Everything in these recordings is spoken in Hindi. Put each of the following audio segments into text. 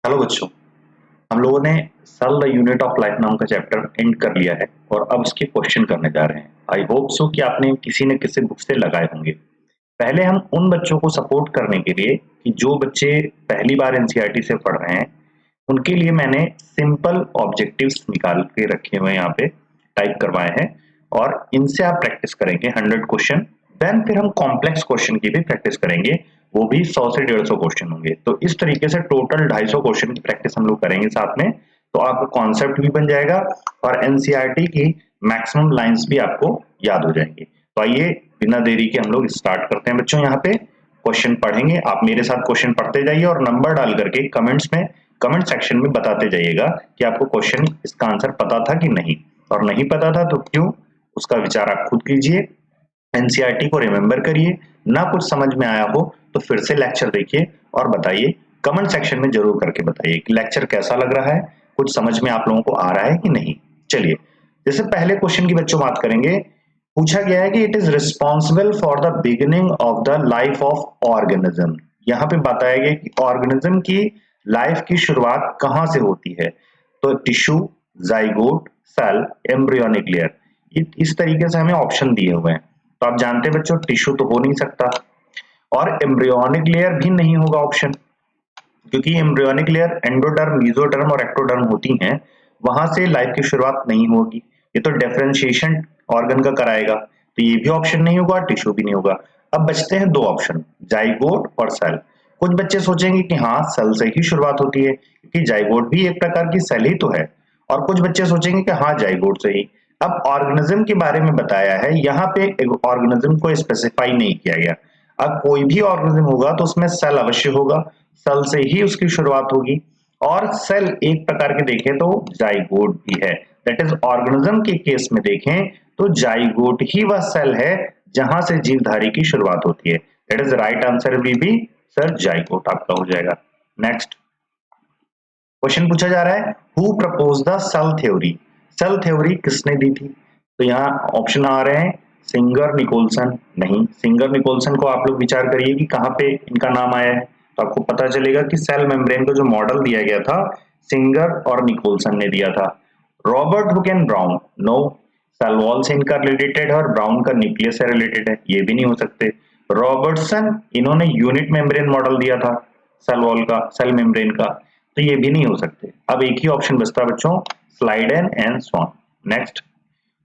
हेलो बच्चों, हम लोगों ने cell the unit of life नाम का चैप्टर एंड कर लिया है और अब इसके क्वेश्चन करने जा रहे हैं। आई होप सो कि आपने किसी न किसी बुक से लगाए होंगे। पहले हम उन बच्चों को सपोर्ट करने के लिए कि जो बच्चे पहली बार एनसीईआरटी से पढ़ रहे हैं, उनके लिए मैंने सिंपल ऑब्जेक्टिव्स निकाल के रखे हुए हैं, यहाँ पे टाइप करवाए हैं और इनसे आप प्रैक्टिस करेंगे 100 क्वेश्चन। देन फिर हम कॉम्प्लेक्स क्वेश्चन की भी प्रैक्टिस करेंगे, वो भी 100 से 150 क्वेश्चन होंगे। तो इस तरीके से टोटल 250 क्वेश्चन की प्रैक्टिस हम लोग करेंगे साथ में। तो आपका कॉन्सेप्ट भी बन जाएगा और एनसीईआरटी की मैक्सिमम लाइंस भी आपको याद हो जाएंगी। तो आइए बिना देरी के हम लोग स्टार्ट करते हैं बच्चों। यहाँ पे क्वेश्चन पढ़ेंगे, आप मेरे साथ क्वेश्चन पढ़ते जाइए और नंबर डाल करके कमेंट सेक्शन में बताते जाइएगा कि आपको क्वेश्चन इसका आंसर पता था कि नहीं, और नहीं पता था तो क्यों, उसका विचार आप खुद कीजिए। एनसीईआरटी को रिमेंबर करिए, ना कुछ समझ में आया हो तो फिर से लेक्चर देखिए और बताइए। कमेंट सेक्शन में जरूर करके बताइए कि लेक्चर कैसा लग रहा है, कुछ समझ में आप लोगों को आ रहा है कि नहीं। चलिए, जैसे पहले क्वेश्चन की बच्चों बात करेंगे। पूछा गया है कि it is responsible for the beginning of the life of organism. यहाँ पे बताया गया कि ऑर्गेनिज्म की लाइफ की शुरुआत कहाँ से होती है। तो tissue, zygote, cell, embryonic layer, इस तरीके से हमें ऑप्शन दिए हुए हैं। तो आप जानते हैं बच्चों, टिश्यू तो हो नहीं सकता और एम्ब्रियोनिक लेयर भी नहीं होगा ऑप्शन, क्योंकि एम्ब्रियोनिक लेयर एंडोडर्म, मेसोडर्म और एक्टोडर्म होती हैं, वहां से लाइफ की शुरुआत नहीं होगी। ये तो डिफरेंशिएशन ऑर्गन का कराएगा, तो ये भी ऑप्शन नहीं होगा, टिश्यू भी नहीं होगा। अब बचते हैं दो ऑप्शन, जाइगोट और सेल। कुछ बच्चे सोचेंगे कि हाँ, सेल से ही शुरुआत होती है क्योंकि जाइगोट भी एक प्रकार की सेल ही तो है, और कुछ बच्चे सोचेंगे कि हाँ, जाइगोट से ही। अब ऑर्गेनिज्म के बारे में बताया है, यहाँ पे ऑर्गेनिज्म को स्पेसिफाई नहीं किया गया। अब कोई भी ऑर्गेनिज्म होगा तो उसमें सेल अवश्य होगा, सेल से ही उसकी शुरुआत होगी, और सेल एक प्रकार के देखें तो जाइगोट भी है। दैट इज ऑर्गेनिज्म के केस में देखें तो जाइगोट ही वह सेल है जहां से जीवधारी की शुरुआत होती है। That is right answer will be sir zygote, आपका हो जाएगा। नेक्स्ट क्वेश्चन पूछा जा रहा है, who propose the cell theory. Cell theory किसने दी थी? तो यहाँ ऑप्शन आ रहे हैं, सिंगर, निकोलसन। नहीं, सिंगर निकोलसन को आप लोग विचार करिए कि कहाँ पे इनका नाम आया है, तो आपको पता चलेगा कि सेल मेम्ब्रेन को जो मॉडल दिया गया था, सिंगर और निकोलसन ने दिया था। Robert Hooke and Brown, no, cell wall से इनका रिलेटेड है और ब्राउन का न्यूक्लियस से रिलेटेड है, ये भी नहीं हो सकते। रॉबर्टसन, इन्होंने यूनिट मेम्ब्रेन मॉडल दिया था सेल वॉल का, सेल मेम्ब्रेन का, तो ये भी नहीं हो सकते। अब एक ही ऑप्शन बचता है बच्चों, Schleiden and Schwann. Next,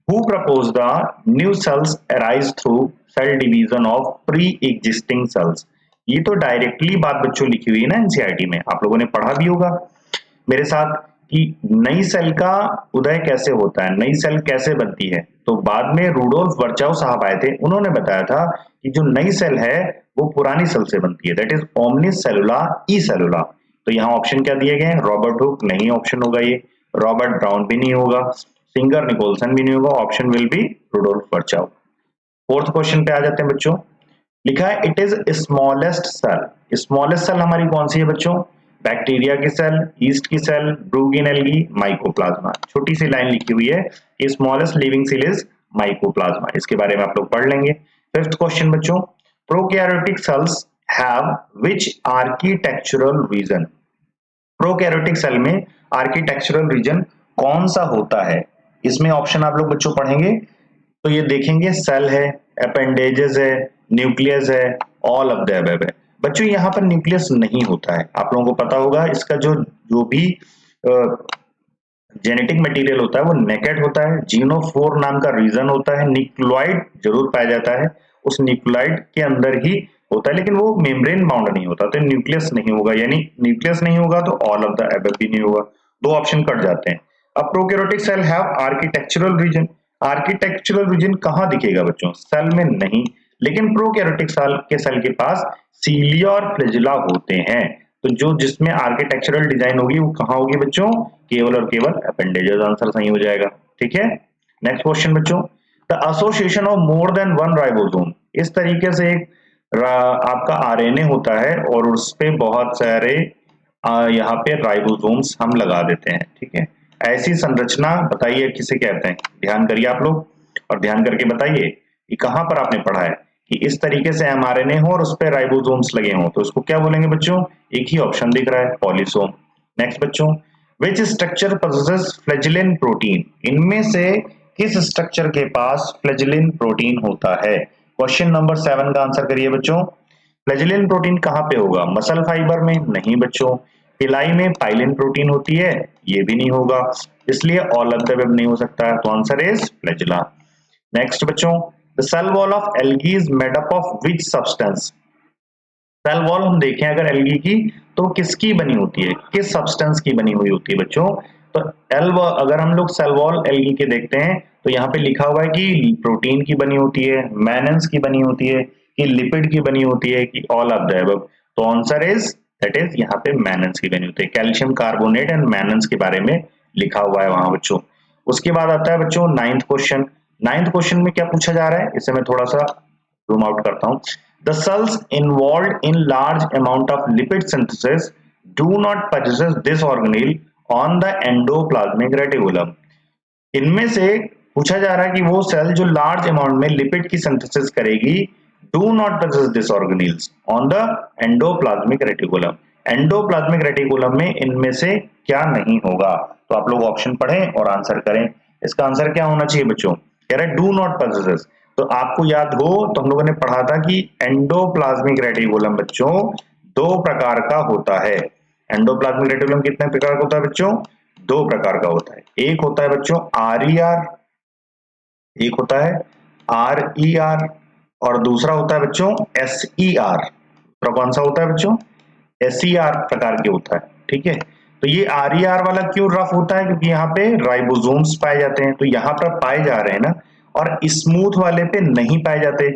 who propose the new cells arise through cell division of pre existing cells. ये तो डायरेक्टली बात बच्चों लिखी हुई है ना एनसीईआरटी में, आप लोगों ने पढ़ा भी होगा मेरे साथ कि नई सेल का उदय कैसे होता है, नई सेल कैसे बनती है। तो बाद में रूडोल्फ वर्चाउ साहब आए थे, उन्होंने बताया था कि जो नई सेल है वो पुरानी सेल से बनती है, दैट इज ओमनिस सेलुला ई सेलुला। तो यहाँ ऑप्शन क्या दिए गए, रॉबर्ट हुक नहीं ऑप्शन होगा, ये रॉबर्ट ब्राउन भी नहीं होगा, सिंगर निकोलसन भी नहीं होगा, option will be Rudolf Virchow. Fourth question पे आ जाते हैं बच्चों। लिखा है it is smallest cell. Smallest cell हमारी कौन सी है बच्चों? बैक्टीरिया की सेल, ईस्ट की सेल, ब्रूगिन एल्गी, माइकोप्लाज्मा। छोटी सी लाइन लिखी हुई है कि smallest living cell is mycoplasma, इसके बारे में आप लोग पढ़ लेंगे। फिफ्थ क्वेश्चन बच्चों, prokaryotic cells have which architectural region. Prokaryotic cell में आर्किटेक्चरल रीजन कौन सा होता है? इसमें ऑप्शन आप लोग बच्चों पढ़ेंगे तो ये देखेंगे, सेल है, अपेंडेजेस है, न्यूक्लियस है, ऑल ऑफ द अबव है। बच्चों यहाँ पर न्यूक्लियस नहीं होता है, आप लोगों को पता होगा। इसका जो जो भी जेनेटिक मटेरियल होता है वो नेकेड होता है, जीनोफोर नाम का रीजन होता है, न्यूक्लियोइड जरूर पाया जाता है, उस न्यूक्लियोइड के अंदर ही होता है, लेकिन वो मेम्ब्रेन बाउंड नहीं होता, तो न्यूक्लियस नहीं होगा। यानी न्यूक्लियस नहीं होगा तो ऑल ऑफ द अबव भी नहीं होगा, दो ऑप्शन कट जाते हैं। अब prokaryotic cell have architectural region, architectural region कहाँ दिखेगा बच्चों? सेल में नहीं, लेकिन प्रोकैरियोटिक सेल के पास सीलिया और फ्लैजिला होते हैं। तो जो जिसमें आर्किटेक्चरल डिजाइन होगी वो कहाँ होगी बच्चों? केवल और केवल अपेंडेजेस, आंसर सही हो जाएगा। ठीक है, नेक्स्ट क्वेश्चन बच्चों, the association of more than one ribosome. इस तरीके से एक आपका आरएनए होता है और उस पे बहुत सारे यहाँ पे राइबोसोम्स हम लगा देते हैं। ठीक है, ऐसी संरचना बताइए किसे कहते हैं? ध्यान करिए आप लोग और ध्यान करके बताइए कि कहां पर आपने पढ़ा है कि इस तरीके से एमआरएनए हो और उस पे राइबोसोम्स लगे हों, तो इसको क्या बोलेंगे बच्चों? एक ही ऑप्शन दिख रहा है, पॉलीसोम। नेक्स्ट बच्चों, विच स्ट्रक्चर पोजेसेस फ्लैजेलिन प्रोटीन, इनमें से किस स्ट्रक्चर के पास फ्लैजेलिन प्रोटीन होता है? क्वेश्चन नंबर 7 का आंसर करिए बच्चों। फ्लैजेलिन प्रोटीन कहां पे होगा? मसल फाइबर में? नहीं बच्चों। पिलाई में पाइलिन प्रोटीन होती है? ये भी नहीं होगा, इसलिए ऑल ऑफ द अबव नहीं हो सकता है, तो आंसर इज फ्लैजेला। नेक्स्ट बच्चों, the cell wall of algae is made up of which substance, cell wall हम देखें अगर एल्गी की तो किसकी बनी होती है, किस सब्सटेंस की बनी हुई होती है बच्चों? तो अगर हम लोग सेल वॉल एल्गी के देखते हैं तो यहाँ पे लिखा हुआ है कि प्रोटीन की बनी होती है, मैनन्स की बनी होती है, कि लिपिड की बनी होती है, कि ऑल ऑफ द अबव, तो आंसर इज दैट इज यहाँ पे मैनन्स की बनी होती है। कैल्शियम कार्बोनेट एंड मैनन्स के बारे में लिखा हुआ है वहां बच्चों। उसके बाद आता है बच्चों 9th क्वेश्चन। 9th क्वेश्चन में क्या पूछा जा रहा है, इसे मैं थोड़ा सा जूम आउट करता हूं। The cells involved in large amount of lipid synthesis do not possess this organelle on the endoplasmic reticulum. इनमें से पूछा जा रहा है कि वो सेल जो लार्ज अमाउंट में लिपिड की सिंथेसिस करेगी, do not possess this organelles on the endoplasmic reticulum. Endoplasmic reticulum में इनमें से क्या नहीं होगा? तो आप लोग ऑप्शन पढ़ें और आंसर करें। इसका आंसर क्या होना चाहिए बच्चों? कह रहे डू नॉट possess। तो आपको याद हो तो हम लोगों ने पढ़ा था कि एंडोप्लाज्मिक रेटिकुलम बच्चों दो प्रकार का होता है। एंडोप्लाज्मिक रेटिकुलम कितने प्रकार का होता है बच्चों? दो प्रकार का होता है। एक होता है बच्चों RER, एक होता है RER, और दूसरा होता है बच्चों SER। दूसरा कौन सा होता है बच्चों? SER प्रकार के होता है, ठीक है। तो ये RER वाला क्यों रफ होता है? क्योंकि यहाँ पे राइबोसोम्स पाए जाते हैं, तो यहाँ पर पाए जा रहे हैं ना, और स्मूथ वाले पे नहीं पाए जाते।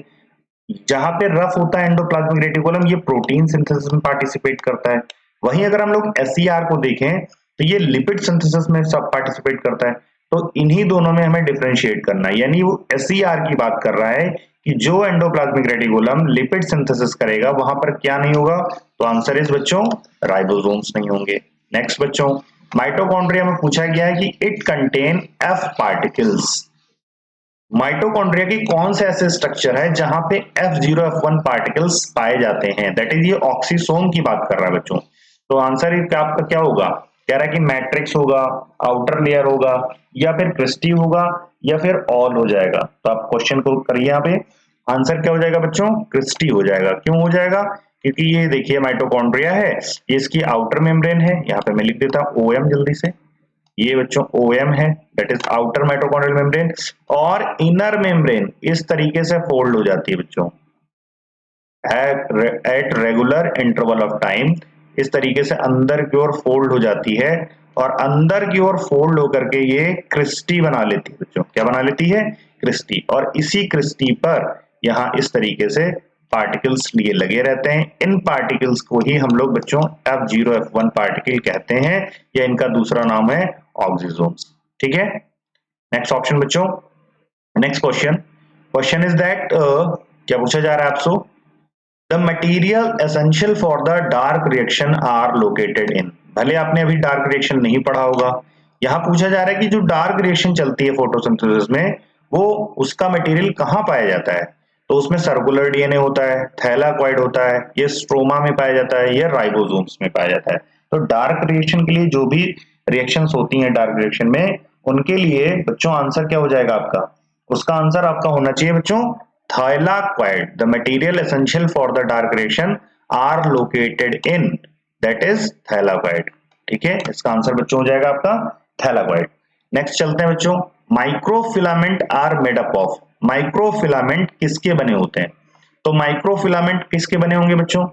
जहां पे रफ होता है एंडोप्लाज्मिक रेटिकुलम, ये प्रोटीन सिंथेसिस में पार्टिसिपेट करता है। वहीं अगर हम लोग SER को देखें तो ये लिपिड सिंथेसिस में सब पार्टिसिपेट करता है। तो इन्हीं दोनों में हमें डिफरेंशिएट करना है, यानी वो SER की बात कर रहा है कि जो एंडोप्लाज्मिक रेटिकुलम लिपिड सिंथेसिस करेगा वहां पर क्या नहीं होगा? तो आंसर इज बच्चों राइबोसोम्स नहीं होंगे। नेक्स्ट बच्चों, माइटोकॉन्ड्रिया में पूछा गया है कि it contain F particles. Mitochondria की कौन से ऐसे स्ट्रक्चर है जहां पे F0 F1 पार्टिकल्स पाए जाते हैं? दैट इज ये ऑक्सीसोम की बात कर रहा है बच्चों। तो आंसर आपका क्या होगा? कह रहा है कि मैट्रिक्स होगा, आउटर लेयर होगा, या फिर क्रिस्टी होगा, या फिर ऑल हो जाएगा। तो आप क्वेश्चन को करिए, यहाँ पे आंसर क्या हो जाएगा बच्चों? क्रिस्टी हो जाएगा। क्यों हो जाएगा? क्योंकि ये देखिए माइटोकॉन्ड्रिया है, ये इसकी आउटर मेम्ब्रेन है, यहाँ पे मैं लिख देता हूं OM जल्दी से, ये बच्चों OM है, that is outer mitochondrial membrane, और इनर मेम्ब्रेन इस तरीके से फोल्ड हो जाती है बच्चों at regular interval of time. इस तरीके से अंदर की ओर फोल्ड हो जाती है, और अंदर की ओर फोल्ड होकर के ये क्रिस्टी बना लेती है बच्चों। क्या बना लेती है? क्रिस्टी। और इसी क्रिस्टी पर यहाँ इस तरीके से पार्टिकल्स लिए लगे रहते हैं। इन पार्टिकल्स को ही हम लोग बच्चों F0 F1 पार्टिकल कहते हैं, या इनका दूसरा नाम है ऑक्सीसोम्स, ठीक है। नेक्स्ट ऑप्शन बच्चों, next question, question is that क्या पूछा जा रहा है आपसे? The material essential for the dark reaction are located in. भले आपने अभी डार्क रिएक्शन नहीं पढ़ा होगा, यहाँ पूछा जा रहा है कि जो डार्क रिएक्शन चलती है फोटोसिंथेसिस में, वो उसका मटेरियल कहाँ पाया जाता है? तो उसमें सर्कुलर DNA होता है, थैलाकॉइड होता है, ये स्ट्रोमा में पाया जाता है, ये राइबोसोम्स में पाया जाता है। तो डार्क रिएक्शन के लिए जो भी रिएक्शंस होती हैं डार्क रिएक्शन में, उनके लिए बच्चों आंसर क्या हो जाएगा आपका? उसका आंसर आपका होना चाहिए बच्चों thylakoid. The material essential for the dark reaction are located in, that is thylakoid. ठीक है, इसका आंसर बच्चों हो जाएगा आपका thylakoid। नेक्स्ट चलते हैं बच्चों, microfilament are made up of. Microfilament किसके बने होते हैं? तो माइक्रोफिलामेंट किसके बने होंगे बच्चों?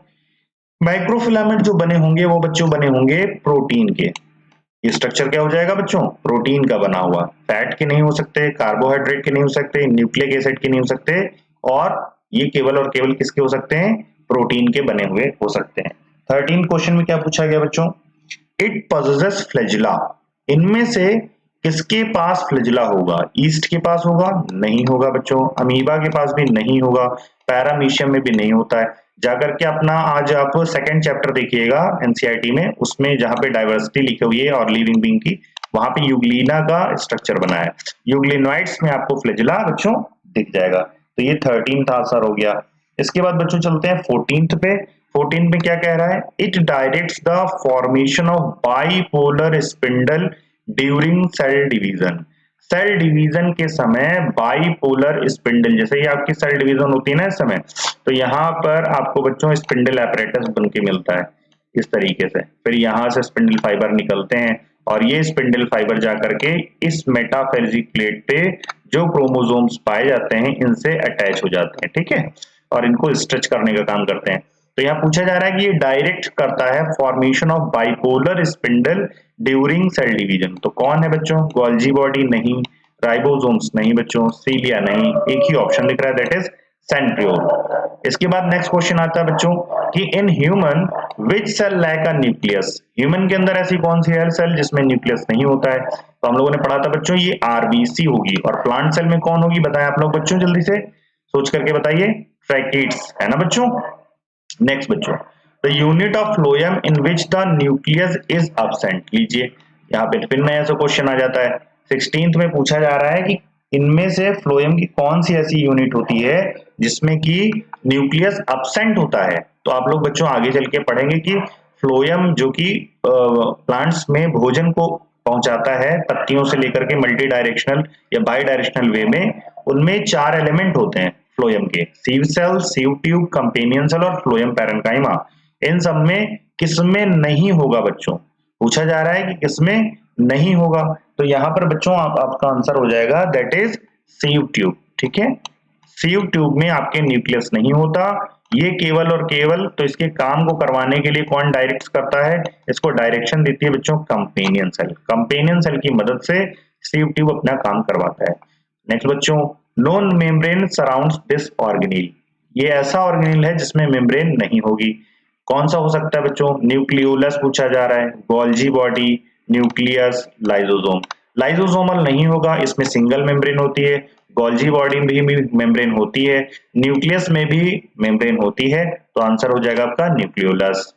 माइक्रोफिलामेंट जो बने होंगे वो बच्चों बने होंगे प्रोटीन के। ये स्ट्रक्चर क्या हो जाएगा बच्चों? प्रोटीन का बना हुआ। फैट के नहीं हो सकते, कार्बोहाइड्रेट के नहीं हो सकते, न्यूक्लिक एसिड के नहीं हो सकते, और ये केवल और केवल किसके हो सकते हैं? प्रोटीन के बने हुए हो सकते हैं। 13 क्वेश्चन में क्या पूछा गया बच्चों? It possesses flagella. इनमें से किसके पास फ्लैजिला होगा? ईस्ट के पास होगा? नहीं होगा बच्चों। अमीबा के पास भी नहीं होगा, पैरामीशियम में भी नहीं होता है। जाकर के अपना आज आप सेकंड चैप्टर देखिएगा एनसीईआरटी में, उसमें जहां पे डाइवर्सिटी लिखी हुई है और लिविंग बीइंग की, वहां पे यूग्लिना का स्ट्रक्चर बना है। यूग्लिनोइड्स में आपको फ्लैजिला बच्चों दिख जाएगा। तो ये 13th आंसर हो गया। इसके बाद बच्चों चलते हैं 14th पे। 14 में क्या कह रहा है? It directs the formation of bipolar spindle during cell division. Cell division के समय बाइपोलर स्पिंडल, जैसे ये आपकी सेल डिवीजन होती है ना इस समय, तो यहाँ पर आपको बच्चों स्पिंडल एपरेटस बन के मिलता है इस तरीके से। फिर यहाँ से स्पिंडल फाइबर निकलते हैं और ये स्पिंडल फाइबर जाकर के इस मेटाफेजिक प्लेट पे जो क्रोमोसोम्स पाए जाते हैं इनसे अटैच हो जाते हैं, ठीक है, और इनको स्ट्रेच करने का काम करते हैं। तो यहाँ पूछा जा रहा है कि ये डायरेक्ट करता है formation of bipolar spindle during cell division. तो कौन है बच्चों? गोल्जी बॉडी नहीं, राइबोसोम्स नहीं बच्चों, सीलिया नहीं, एक ही ऑप्शन दिख रहा है, दैट इज सेंट्रियोल। इसके बाद नेक्स्ट क्वेश्चन आता है बच्चों कि in human which cell lack a nucleus. Human के अंदर ऐसी कौन सी है सेल जिसमें न्यूक्लियस नहीं होता है? तो हम लोगों ने पढ़ा था बच्चों ये आरबीसी होगी। और प्लांट सेल में कौन होगी बताएं आप लोग बच्चों, जल्दी से सोच करके बताइए। ट्रैकिड्स है ना बच्चों। नेक्स्ट बच्चों, the unit of phloem in which the nucleus is absent. लीजिए यहाँ पे फिर नया सा क्वेश्चन आ जाता है। 16th में पूछा जा रहा है कि इनमें से फ्लोएम की कौन सी ऐसी यूनिट होती है जिसमें कि न्यूक्लियस एब्सेंट होता है। तो आप लोग बच्चों आगे चल के पढ़ेंगे कि फ्लोएम जो कि प्लांट्स में भोजन को पहुंचाता है पत्तियों से लेकर के मल्टी डायरेक्शनल या बाई डायरेक्शनल वे में, उनमें 4 एलिमेंट होते हैं फ्लोएम के, sieve cell, sieve tube, companion cell और फ्लोएम पैरेन्काइमा। इन सब में किसमें नहीं होगा बच्चों? पूछा जा रहा है कि किसमें नहीं होगा। तो यहाँ पर बच्चों आपका आंसर हो जाएगा दैट इज सीव ट्यूब, ठीक है। सीव ट्यूब में आपके न्यूक्लियस नहीं होता। ये केवल और केवल तो इसके काम को करवाने के लिए कौन डायरेक्ट करता है? इसको डायरेक्शन देती है बच्चों कंपेनियन सेल। कंपेनियन सेल की मदद से सीव ट्यूब अपना काम करवाता है। नेक्स्ट बच्चों, नॉन मेम्ब्रेन सराउंड्स दिस ऑर्गेनील। ये ऐसा ऑर्गेनील है जिसमें मेम्ब्रेन नहीं होगी। कौन सा हो सकता है बच्चों? न्यूक्लियोलस पूछा जा रहा है, Golgi body, nucleus, lysosome. Lysosomal नहीं होगा, इसमें सिंगल मेम्ब्रेन होती है। गोल्जी बॉडी में भी मेम्ब्रेन होती है, न्यूक्लियस में भी मेम्ब्रेन होती है। तो आंसर हो जाएगा आपका न्यूक्लियोलस।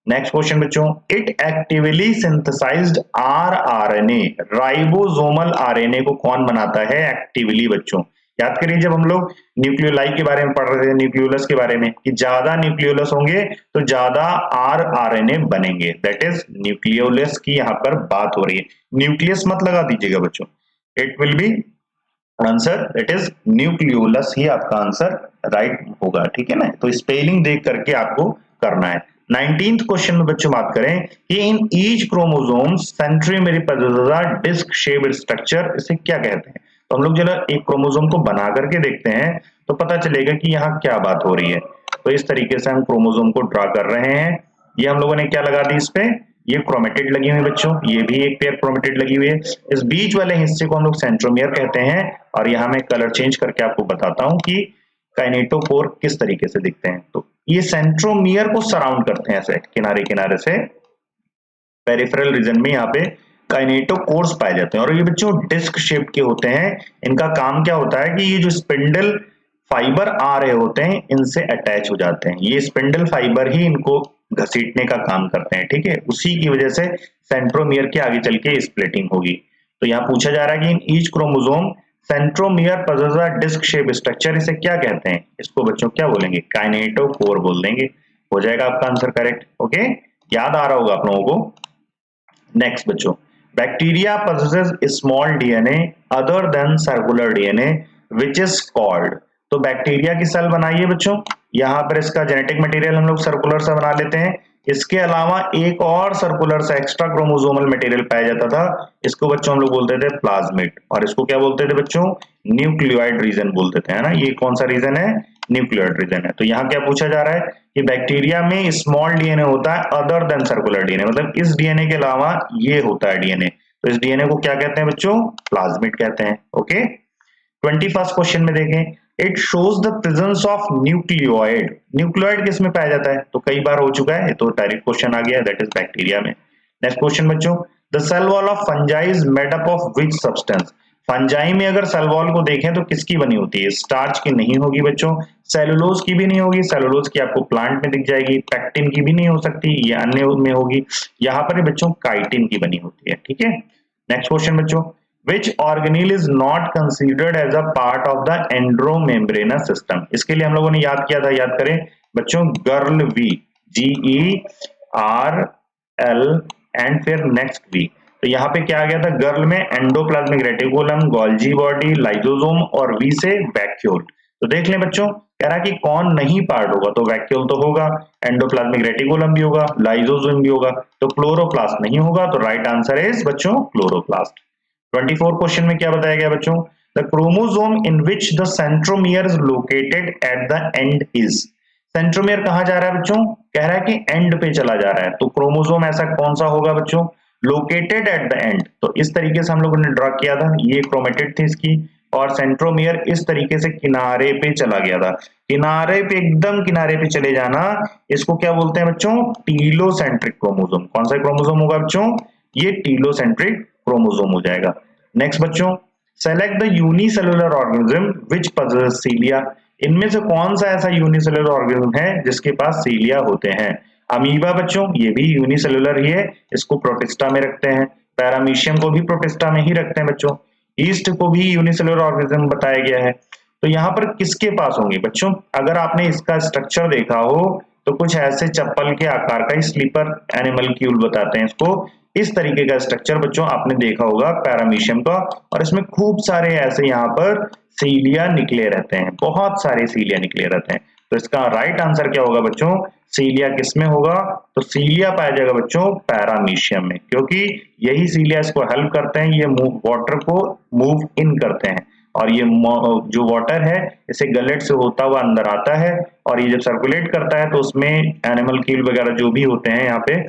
नेक्स्ट क्वेश्चन बच्चों, it actively synthesized rRNA. Ribosomal RNA को कौन बनाता है एक्टिवली बच्चों? याद करिए जब हम लोग न्यूक्लियोलाई के बारे में पढ़ रहे थे, न्यूक्लियोलस के बारे में, कि ज्यादा न्यूक्लियोलस होंगे तो ज्यादा आरआरएनए बनेंगे, दैट इज न्यूक्लियोलस की यहाँ पर बात हो रही है। न्यूक्लियस मत लगा दीजिएगा बच्चों, it will be answer that is nucleolus ही आपका आंसर राइट होगा, ठीक है ना। तो स्पेलिंग देख करके आपको करना है। 19th क्वेश्चन में बच्चों बात करें कि in each chromosome centromere disc shaped structure, इसे क्या कहते हैं? तो हम लोग जरा एक क्रोमोसोम को बना करके देखते हैं तो पता चलेगा कि यहाँ क्या बात हो रही है। तो इस तरीके से हम क्रोमोसोम को ड्रा कर रहे हैं। ये हम लोगों ने क्या लगा दी इस पे? ये क्रोमेटिड लगी हुई है बच्चों, ये भी एक पेयर क्रोमेटिड लगी हुई है। इस बीच वाले हिस्से को हम लोग सेंट्रोमियर कहते हैं। और यहाँ मैं कलर चेंज करके आपको बताता हूँ कि काइनेटोकोर किस तरीके से दिखते हैं। तो ये सेंट्रोमियर को सराउंड करते हैं ऐसे किनारे किनारे से। पेरिफेरल रीजन में यहाँ पे काइनेटोकोर्स पाए जाते हैं और ये बच्चों डिस्क शेप के होते हैं। इनका काम क्या होता है कि ये जो स्पिंडल फाइबर आ रहे होते हैं इनसे अटैच हो जाते हैं। ये स्पिंडल फाइबर ही इनको घसीटने का काम करते हैं, ठीक है। उसी की वजह से सेंट्रोमियर के आगे चल के स्प्लिटिंग होगी। तो यहाँ पूछा जा रहा है कि in each chromosome centromere possess a disc shape structure, इसे क्या कहते हैं? इसको बच्चों क्या बोलेंगे? काइनेटोकोर बोल देंगे। हो जाएगा आपका आंसर करेक्ट, ओके। याद आ रहा होगा आप लोगों को। नेक्स्ट बच्चों, bacteria possesses small DNA other than circular DNA which is called। तो बैक्टीरिया की सेल बनाइए बच्चों, यहाँ पर इसका जेनेटिक मटेरियल हम लोग सर्कुलर सा बना लेते हैं। इसके अलावा एक और सर्कुलर सा एक्स्ट्रा क्रोमोसोमल मटेरियल पाया जाता था, इसको बच्चों हम लोग बोलते थे प्लाज्मिड। और इसको क्या बोलते थे बच्चों? न्यूक्लियोइड रीजन बोलते थे, है ना। ये कौन सा रीजन है? न्यूक्लियोइड रीजन है। तो यहाँ क्या पूछा जा रहा है कि बैक्टीरिया में स्मॉल डीएनए होता है अदर देन सर्कुलर डीएनए, मतलब इस डीएनए के अलावा ये होता है डीएनए। तो इस डीएनए को क्या कहते हैं बच्चों? प्लाज्मिड कहते हैं, ओके। 21st क्वेश्चन में देखें, it shows the presence of nucleoid. Nucleoid किस में पाया जाता है? तो कई बार हो चुका है, तो डायरेक्ट क्वेश्चन आ गया, दैट इज बैक्टीरिया में। नेक्स्ट क्वेश्चन बच्चों, the cell wall of fungi is made up of which substance. Fungi में अगर सेल वॉल को देखें तो किसकी बनी होती है? स्टार्च की नहीं होगी बच्चों, सेलुलोज की भी नहीं होगी। सेलुलोज की आपको प्लांट में दिख जाएगी। पैक्टिन की भी नहीं हो सकती, ये अन्य में होगी। यहाँ पर बच्चों काइटिन की बनी होती है, ठीक है। नेक्स्ट क्वेश्चन बच्चों, which organelle is not considered as a part of the endomembranous system। इसके लिए हम लोगों ने याद किया था, याद करें बच्चों, गर्ल वी। GERL एंड फिर नेक्स्ट V। तो यहाँ पे क्या आ गया था, गर्ल में endoplasmic reticulum, Golgi body, lysosome और V से वैक्यूल। तो देख लें बच्चों, कह रहा है कि कौन नहीं पार्ट होगा, तो वैक्यूल तो होगा, एंडोप्लाज्मिक रेटिकुलम भी होगा, लाइसोसोम भी होगा, तो क्लोरोप्लास्ट नहीं होगा। तो राइट आंसर इज बच्चों क्लोरोप्लास्ट। 24 क्वेश्चन में क्या बताया गया बच्चों, the chromosome in which the centromere is located at the end is. Centromere कहां जा रहा है बच्चों, कह रहा है कि एंड पे चला जा रहा है, तो क्रोमोसोम ऐसा कौन सा होगा बच्चों, लोकेटेड एट द एंड। तो इस तरीके से हम लोगों ने ड्रा किया था, ये क्रोमेटिड थी इसकी, और सेंट्रोमियर इस तरीके से किनारे पे चला गया था। किनारे पे, एकदम किनारे पे चले जाना, इसको क्या बोलते हैं बच्चों, टीलोसेंट्रिक क्रोमोसोम। कौन सा क्रोमोसोम होगा बच्चों, ये टीलोसेंट्रिक क्रोमोसोम हो जाएगा। नेक्स्ट बच्चों, select the unicellular organism which possess cilia. इनमें से कौन सा ऐसा यूनिसेलुलर ऑर्गेनिज्म है जिसके पास सीलिया होते हैं। अमीबा बच्चों, ये भी यूनिसेलुलर ही है, इसको प्रोटिस्टा में रखते हैं। पैरामीशियम को भी प्रोटिस्टा में ही रखते हैं बच्चों। ईस्ट को भी यूनिसेलुलर ऑर्गेनिज्म बताया गया है। तो यहाँ पर किसके पास होंगे बच्चों, अगर आपने इसका स्ट्रक्चर देखा हो तो कुछ ऐसे चप्पल के आकार का, स्लीपर एनिमलक्यूल बताते हैं इसको, इस तरीके का स्ट्रक्चर बच्चों आपने देखा होगा पैरामीशियम का, और इसमें खूब सारे ऐसे यहाँ पर सीलिया निकले रहते हैं, बहुत सारे सीलिया निकले रहते हैं। तो इसका राइट आंसर क्या होगा बच्चों, सीलिया किसमें होगा, तो सीलिया पाया जाएगा बच्चों पैरामीशियम में, क्योंकि यही सीलिया इसको हेल्प करते हैं, ये वाटर को मूव इन करते हैं, और ये जो वाटर है इसे गलेट से होता हुआ अंदर आता है, और ये जब सर्कुलेट करता है तो उसमें एनिमल कील वगैरह जो भी होते हैं यहाँ पे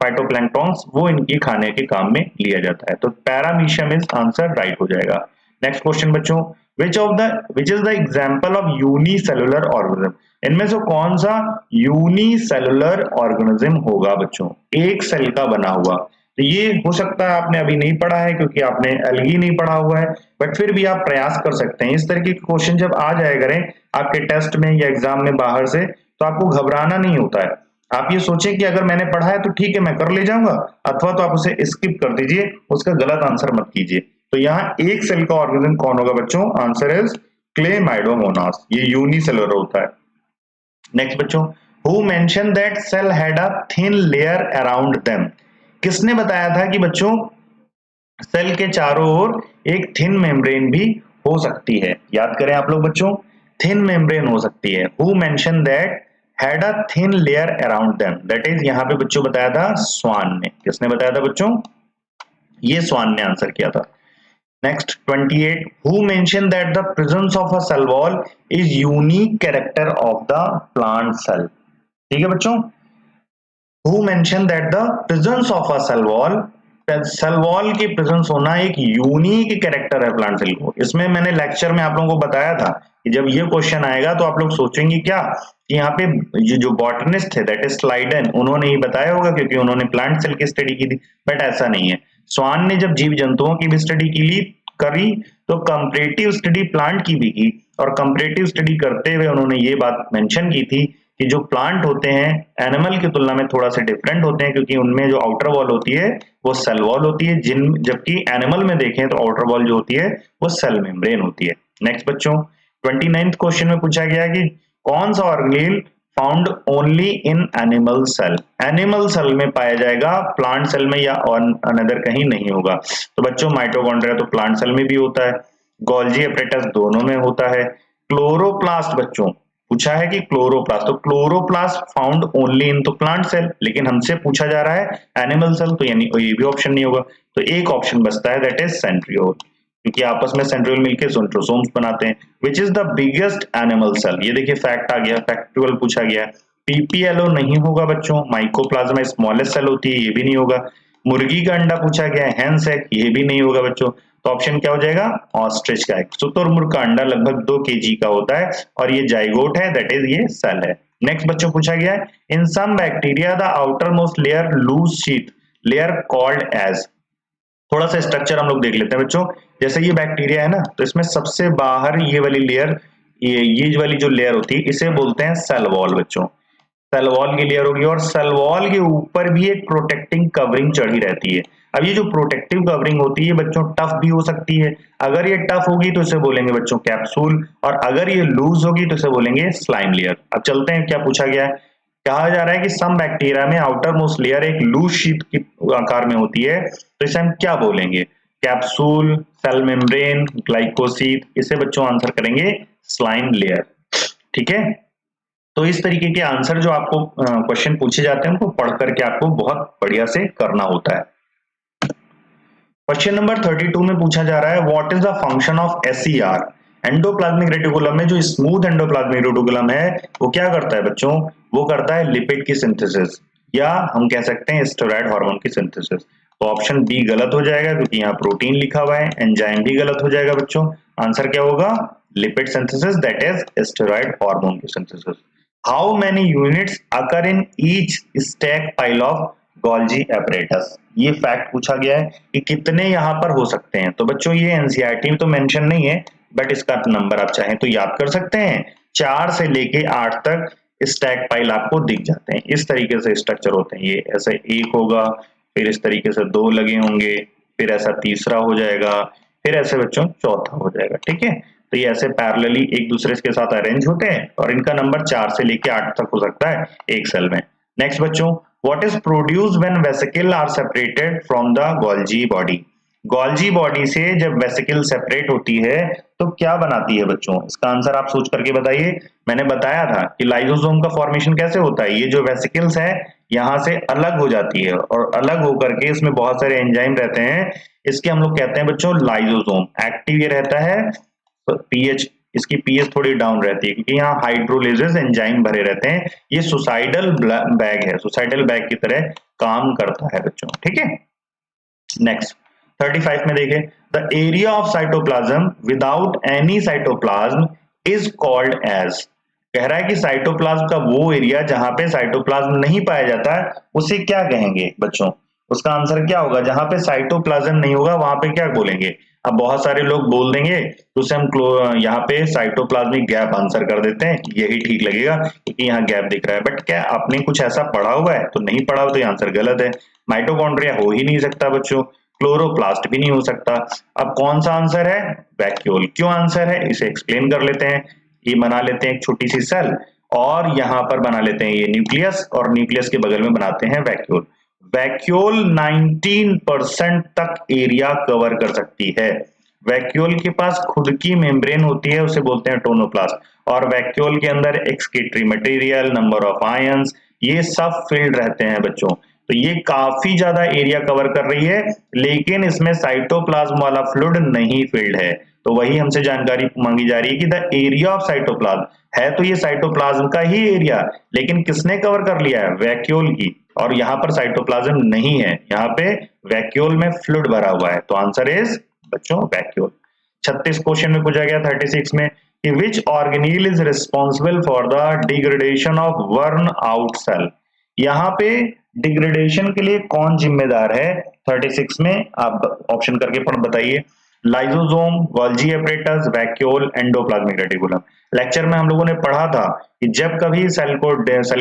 फाइटोप्लैंक्टन्स, वो इनकी खाने के काम में लिया जाता है। तो पैरामीशियम इज आंसर राइट हो जाएगा। नेक्स्ट क्वेश्चन बच्चों, विच is the example of unicellular organism. इनमें से कौन सा यूनिसेलुलर ऑर्गेनिज्म होगा बच्चों, एक सेल का बना हुआ। तो ये हो सकता है आपने अभी नहीं पढ़ा है क्योंकि आपने एल्गी नहीं पढ़ा हुआ है, बट फिर भी आप प्रयास कर सकते हैं। इस तरीके के क्वेश्चन जब आ जाए करें आपके टेस्ट में या एग्जाम में बाहर से, तो आपको घबराना नहीं होता है। आप ये सोचें कि अगर मैंने पढ़ा है तो ठीक है मैं कर ले जाऊंगा, अथवा तो आप उसे स्किप कर दीजिए, उसका गलत आंसर मत कीजिए। तो यहाँ एक सेल का ऑर्गेनिज्म कौन होगा बच्चों, आंसर इज क्लेमाइडोमोनास, ये यूनिसेलुलर होता है। नेक्स्ट बच्चों, who mention that cell had a thin layer around them. किसने बताया था कि बच्चों सेल के चारों ओर एक थिन मेम्ब्रेन भी हो सकती है, याद करें आप लोग बच्चों, थिन मेम्ब्रेन हो सकती है। Who mention that had a thin layer around them, that is यहाँ पे बच्चों बताया था स्वान ने। किसने बताया था बच्चों, ये स्वान ने आंसर किया था। Next 28, who mention that the presence of a cell wall is unique character of the plant cell. ठीक है बच्चों, who mention that the presence of a cell wall, cell wall की प्रेजेंस होना एक यूनिक कैरेक्टर है प्लांट सेल को। इसमें मैंने लेक्चर में आप लोगों को बताया था कि जब ये क्वेश्चन आएगा तो आप लोग सोचेंगे क्या कि यहाँ पे जो बॉटनिस्ट थे दैट इज स्लाइडन, उन्होंने ही बताया होगा क्योंकि उन्होंने प्लांट सेल की स्टडी की थी, बट ऐसा नहीं है। स्वान ने जब जीव जंतुओं की भी स्टडी की ली करी तो कंपैरेटिव स्टडी प्लांट की भी की, और कंपैरेटिव स्टडी करते हुए उन्होंने ये बात मेंशन की थी कि जो प्लांट होते हैं एनिमल की तुलना में थोड़ा सा डिफरेंट होते हैं, क्योंकि उनमें जो आउटर वॉल होती है वो सेल वॉल होती है, जबकि एनिमल में देखें तो आउटर वॉल जो होती है वो सेल मेम्ब्रेन होती है। नेक्स्ट बच्चों, 29th क्वेश्चन में पूछा गया कि कौन सा organelle found only in animal cell, animal cell में पाया जाएगा, प्लांट सेल में या अनदर कहीं नहीं होगा। तो बच्चों माइटोकॉन्ड्रिया तो प्लांट सेल में भी होता है, गोल्जी एपरेटस दोनों में होता है। क्लोरोप्लास्ट बच्चों पूछा है कि क्लोरोप्लास्ट, तो क्लोरोप्लास्ट फाउंड ओनली इन तो प्लांट सेल, लेकिन हमसे पूछा जा रहा है एनिमल सेल, तो यानी ये भी ऑप्शन नहीं होगा। तो एक ऑप्शन बचता है दैट इज सेंट्रियोल, क्योंकि आपस में सेंट्रियोल मिलकर सेंट्रोसोम्स बनाते हैं। Which is the biggest animal cell, ये देखिए फैक्ट आ गया, फैक्चुअल पूछा गया। पीपीएलओ नहीं होगा बच्चों, माइकोप्लाज्मा स्मॉलेस्ट सेल होती है, ये भी नहीं होगा। मुर्गी का अंडा पूछा गया है, हेंस एग, ये भी नहीं होगा बच्चों। तो ऑप्शन क्या हो जाएगा, ऑस्ट्रिच का एग। शुतुरमुर्ग का अंडा लगभग 2 kg का होता है और ये जाइगोट है, दैट इज ये सेल है। नेक्स्ट बच्चों पूछा गया है, in some bacteria the outer most layer loose sheet layer called as. थोड़ा सा स्ट्रक्चर हम लोग देख लेते हैं बच्चों। जैसे ये बैक्टीरिया है ना, तो इसमें सबसे बाहर ये वाली लेयर, ये वाली जो लेयर होती है इसे बोलते हैं सेल वॉल बच्चों। सेल वॉल की लेयर होगी और सेल वॉल के ऊपर भी एक प्रोटेक्टिंग कवरिंग चढ़ी रहती है। अब ये जो प्रोटेक्टिव कवरिंग होती है बच्चों टफ भी हो सकती है, अगर ये टफ होगी तो इसे बोलेंगे बच्चों कैप्सूल, और अगर ये लूज होगी तो इसे बोलेंगे स्लाइम लेयर। अब चलते हैं क्या पूछा गया है, कहा जा रहा है कि सम बैक्टीरिया में आउटर मोस्ट लेयर एक लूज शीट की आकार में होती है, तो इसे हम क्या बोलेंगे? कैप्सूल, सेल मेम्ब्रेन, ग्लाइकोसीट, इसे बच्चों आंसर करेंगे स्लाइम लेयर। ठीक है, तो इस तरीके के आंसर जो आपको क्वेश्चन पूछे जाते हैं उनको पढ़ करके आपको बहुत बढ़िया से करना होता है। क्वेश्चन नंबर 32 में पूछा जा रहा है what is the function of SER? Endoplasmic reticulum में जो स्मूथ एंडोप्लाज्मिक रेटिकुलम है वो क्या करता है बच्चों? वो करता है लिपिड की सिंथेसिस, या हम कह सकते हैं स्टेरॉयड हार्मोन की सिंथेसिस। तो ऑप्शन बी गलत हो जाएगा क्योंकि यहाँ प्रोटीन लिखा हुआ है, एंजाइम भी गलत हो जाएगा बच्चों। आंसर क्या होगा? Lipid synthesis, that is steroid hormone की synthesis. How many units occur in each stack pile of Golgi apparatus? ये फैक्ट पूछा गया है कि कितने यहाँ पर हो सकते हैं। तो बच्चों ये एनसीईआरटी में तो मेंशन नहीं है, बट इसका नंबर आप चाहें तो याद कर सकते हैं। 4 से लेके 8 तक स्टैक पाइल आपको दिख जाते हैं। इस तरीके से स्ट्रक्चर होते हैं। ये ऐसे एक होगा, फिर इस तरीके से 2 लगे होंगे, फिर ऐसा तीसरा हो जाएगा, फिर ऐसे बच्चों चौथा हो जाएगा। ठीक है, तो ये ऐसे पैरेलली एक दूसरे के साथ अरेंज होते हैं और इनका नंबर 4 से लेके 8 तक हो सकता है एक सेल में। नेक्स्ट बच्चों, what is produced when vesicle are separated from the Golgi body? Golgi body से जब वेसिकल सेपरेट होती है तो क्या बनाती है बच्चों? इसका आंसर आप सोच करके बताइए। मैंने बताया था कि लाइसोसोम का फॉर्मेशन कैसे होता है। ये जो वेसिकल्स है यहाँ से अलग हो जाती है और अलग होकर के इसमें बहुत सारे एंजाइम रहते हैं। इसके हम लोग कहते हैं बच्चों लाइसोसोम। एक्टिव ये रहता है, पीएच इसकी पीएच थोड़ी डाउन रहती है क्योंकि यहाँ हाइड्रोलेजेस एंजाइम भरे रहते हैं। ये सुसाइडल बैग है, सुसाइडल बैग की तरह काम करता है बच्चों। ठीक है, नेक्स्ट 35 में देखें, the area of cytoplasm without any cytoplasm is called as. कह रहा है कि साइटोप्लाज्म का वो एरिया जहां पे साइटोप्लाज्म नहीं पाया जाता है उसे क्या कहेंगे बच्चों? उसका आंसर क्या होगा? जहां पे साइटोप्लाज्म नहीं होगा वहां पे क्या बोलेंगे? अब बहुत सारे लोग बोल देंगे तो उसे हम यहाँ पे साइटोप्लाज्मिक गैप आंसर कर देते हैं, यही ठीक लगेगा क्योंकि यहाँ गैप दिख रहा है। बट क्या आपने कुछ ऐसा पढ़ा हुआ है? तो नहीं पढ़ा हो तो ये आंसर गलत है। माइटोकॉन्ड्रिया हो ही नहीं सकता बच्चों, क्लोरोप्लास्ट भी नहीं हो सकता। अब कौन सा आंसर है? वैक्यूल। क्यों आंसर है इसे एक्सप्लेन कर लेते हैं। ये बना लेते हैं एक छोटी सी सेल और यहाँ पर बना लेते हैं ये न्यूक्लियस, और न्यूक्लियस के बगल में बनाते हैं वैक्यूल। वैक्यूल 19% तक एरिया कवर कर सकती है। वैक्यूल के पास खुद की मेम्ब्रेन होती है, उसे बोलते हैं टोनोप्लास्ट, और वैक्यूल के अंदर excretory material, number of ions, ये सब फिल्ड रहते हैं बच्चों। तो ये काफी ज्यादा एरिया कवर कर रही है, लेकिन इसमें साइटोप्लाज्म वाला फ्लूइड नहीं फिल्ड है। तो वही हमसे जानकारी मांगी जा रही है कि द एरिया ऑफ साइटोप्लाज्म है, तो ये साइटोप्लाज्म का ही एरिया, लेकिन किसने कवर कर लिया है? वैक्यूल की। और यहाँ पर साइटोप्लाज्म नहीं है, यहाँ पे वैक्यूल में फ्लूइड भरा हुआ है। तो आंसर इज बच्चों वैक्यूल। 36 क्वेश्चन में पूछा गया 36 में कि which organelle is responsible for the degradation of worn out cell? यहाँ पे डिग्रेडेशन के लिए कौन जिम्मेदार है? 36 में आप ऑप्शन करके पढ़ बताइए। Lysosome, Golgi apparatus, vacuole, endoplasmic reticulum. Lecture में हम लोगों ने पढ़ा था कि जब कभी सेल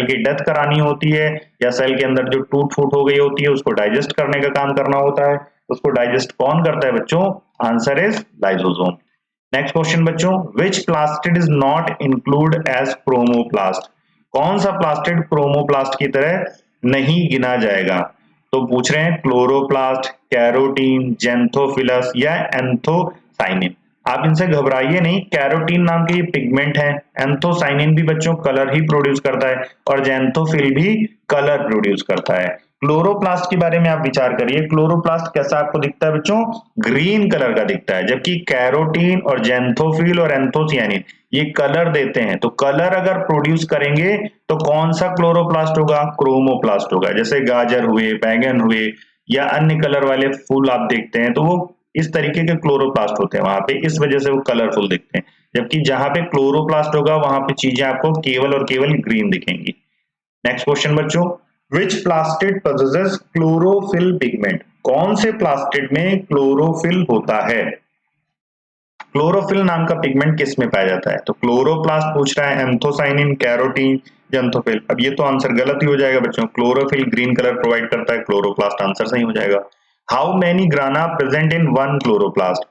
की डेथ करानी होती है या सेल के अंदर जो टूट फूट हो गई होती है उसको डाइजेस्ट करने का काम करना होता है, उसको डाइजेस्ट कौन करता है बच्चों? Answer is lysosome. Next question बच्चों, which plastid is not include as chromoplast? कौन सा प्लास्टिड क्रोमोप्लास्ट की तरह नहीं गिना जाएगा? तो पूछ रहे हैं क्लोरोप्लास्ट, कैरोटीन, जेंथोफिलस या एंथोसाइनिन। आप इनसे घबराइए नहीं, कैरोटीन नाम के ये पिगमेंट है, एंथोसाइनिन भी बच्चों कलर ही प्रोड्यूस करता है और जेंथोफिल भी कलर प्रोड्यूस करता है। क्लोरोप्लास्ट के बारे में आप विचार करिए, क्लोरोप्लास्ट कैसा आपको दिखता है बच्चों? ग्रीन कलर का दिखता है, जबकि कैरोटीन और जेंथोफिल और एंथोसियानिन ये कलर देते हैं। तो कलर अगर प्रोड्यूस करेंगे तो कौन सा क्लोरोप्लास्ट होगा? क्रोमोप्लास्ट होगा। जैसे गाजर हुए, बैंगन हुए या अन्य कलर वाले फूल आप देखते हैं तो वो इस तरीके के क्लोरोप्लास्ट होते हैं वहां पे, इस वजह से वो कलरफुल दिखते हैं। जबकि जहां पे क्लोरोप्लास्ट होगा वहां पे चीजें आपको केवल और केवल ग्रीन दिखेंगी। नेक्स्ट क्वेश्चन बच्चों, which plastid possesses chlorophyll pigment? कौन से प्लास्टिड में क्लोरोफिल होता है? क्लोरोफिल नाम का पिगमेंट किस में पाया जाता है? तो क्लोरोप्लास्ट पूछ रहा है, एंथोसाइनिन, कैरोटीन, जेंथोफिल। अब ये तो आंसर गलत ही हो जाएगा बच्चों, क्लोरोफिल ग्रीन कलर प्रोवाइड करता है, क्लोरोप्लास्ट आंसर सही हो जाएगा। How many ग्राना present in one chloroplast?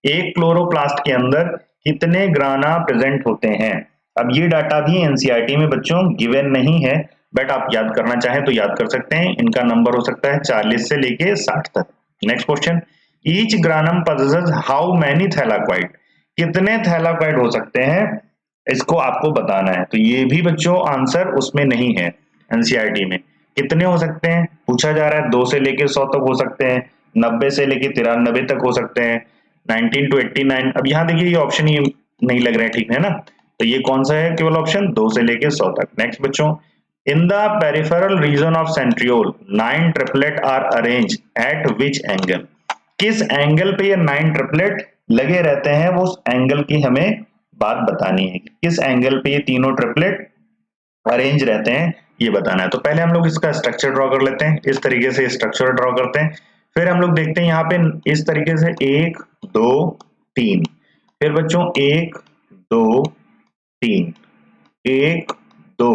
एक क्लोरोप्लास्ट के अंदर कितने ग्राना प्रेजेंट होते हैं? अब ये डाटा भी एनसीईआरटी में बच्चों गिवन नहीं है, बट आप याद करना चाहें तो याद कर सकते हैं। इनका नंबर हो सकता है 40 से लेके 60 तक। Next question, each ग्रानम possesses how many thylakoid, कितने थैलाक्वाइड हो सकते हैं, इसको आपको बताना है। तो ये भी बच्चों आंसर उसमें नहीं है एनसीईआरटी में। कितने हो सकते हैं पूछा जा रहा है, 2 से लेके 100 तक हो सकते हैं, 90 से लेके 93 तक हो सकते हैं, 19 to 89। अब यहाँ देखिए ये ऑप्शन ही नहीं लग रहे हैं, ठीक है ना। तो ये कौन सा है, केवल ऑप्शन 2 से लेके 100 तक। नेक्स्ट बच्चों, in the peripheral region of centriole 9 triplet are arrange at which angle, किस एंगल पे ये 9 ट्रिपलेट लगे रहते हैं, वो उस एंगल की हमें बात बतानी है। किस एंगल पे ये तीनों ट्रिपलेट अरेंज रहते हैं ये बताना है। तो पहले हम लोग इसका स्ट्रक्चर ड्रॉ कर लेते हैं। इस तरीके से स्ट्रक्चर ड्रॉ करते हैं। फिर हम लोग देखते हैं यहाँ पे इस तरीके से 1 2 3, फिर बच्चों 1 2 3, 1 2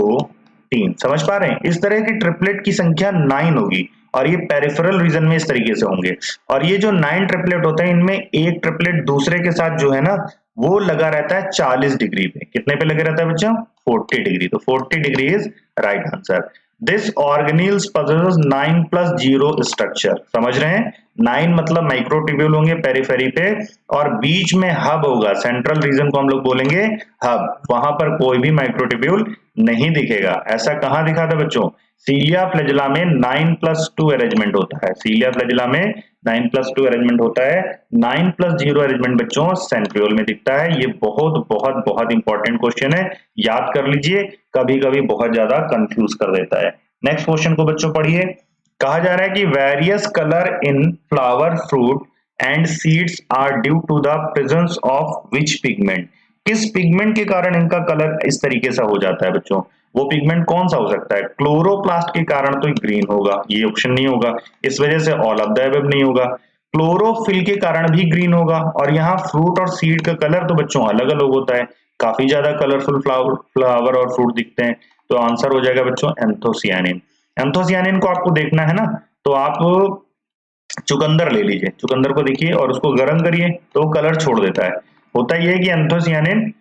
3, समझ पा रहे हैं। इस तरह की ट्रिपलेट की संख्या 9 होगी और ये पेरिफेरल रीजन में इस तरीके से होंगे। और ये जो 9 ट्रिपलेट होते हैं इनमें एक ट्रिपलेट दूसरे के साथ जो है ना वो लगा रहता है 40 डिग्री पे। कितने पे लगे रहता है बच्चों, 40 डिग्री। तो 40 degree is right answer. This organelles possesses 9 plus 0 structure, समझ रहे हैं। 9 मतलब माइक्रोट्यूब्यूल होंगे पेरिफेरी पे और बीच में हब होगा, सेंट्रल रीजन को हम लोग बोलेंगे हब, वहां पर कोई भी माइक्रोट्यूब्यूल नहीं दिखेगा। ऐसा कहां दिखा था बच्चों, सीलिया फ्लैजिला में 9+2 अरेंजमेंट होता है। सीलिया फ्लैजिला में 9+2 अरेंजमेंट होता है। 9+0 अरेंजमेंट बच्चों सेंट्रियोल में दिखता है। ये बहुत बहुत बहुत इंपॉर्टेंट क्वेश्चन है, याद कर लीजिए, कभी कभी बहुत ज्यादा कंफ्यूज कर देता है। नेक्स्ट क्वेश्चन को बच्चों पढ़िए। कहा जा रहा है कि various colour in flower, fruit and seeds are due to the presence of which pigment, किस पिगमेंट के कारण इनका कलर इस तरीके से हो जाता है बच्चों। वो पिगमेंट कौन सा हो सकता है, क्लोरोप्लास्ट के कारण तो ग्रीन होगा, ये ऑप्शन नहीं होगा, इस वजह से ऑल ऑफ द अबव नहीं होगा। क्लोरोफिल के कारण भी ग्रीन होगा। और यहाँ फ्रूट और सीड का कलर तो बच्चों अलग अलग होता है, काफी ज्यादा कलरफुल फ्लावर और फ्रूट दिखते हैं। तो आंसर हो जाएगा बच्चों एंथोसियानिन। एंथोसियानिन को आपको देखना है ना, तो आप चुकंदर ले लीजिए, चुकंदर को देखिए और उसको गर्म करिए तो कलर छोड़ देता है। होता यह है कि एंथोसियानिन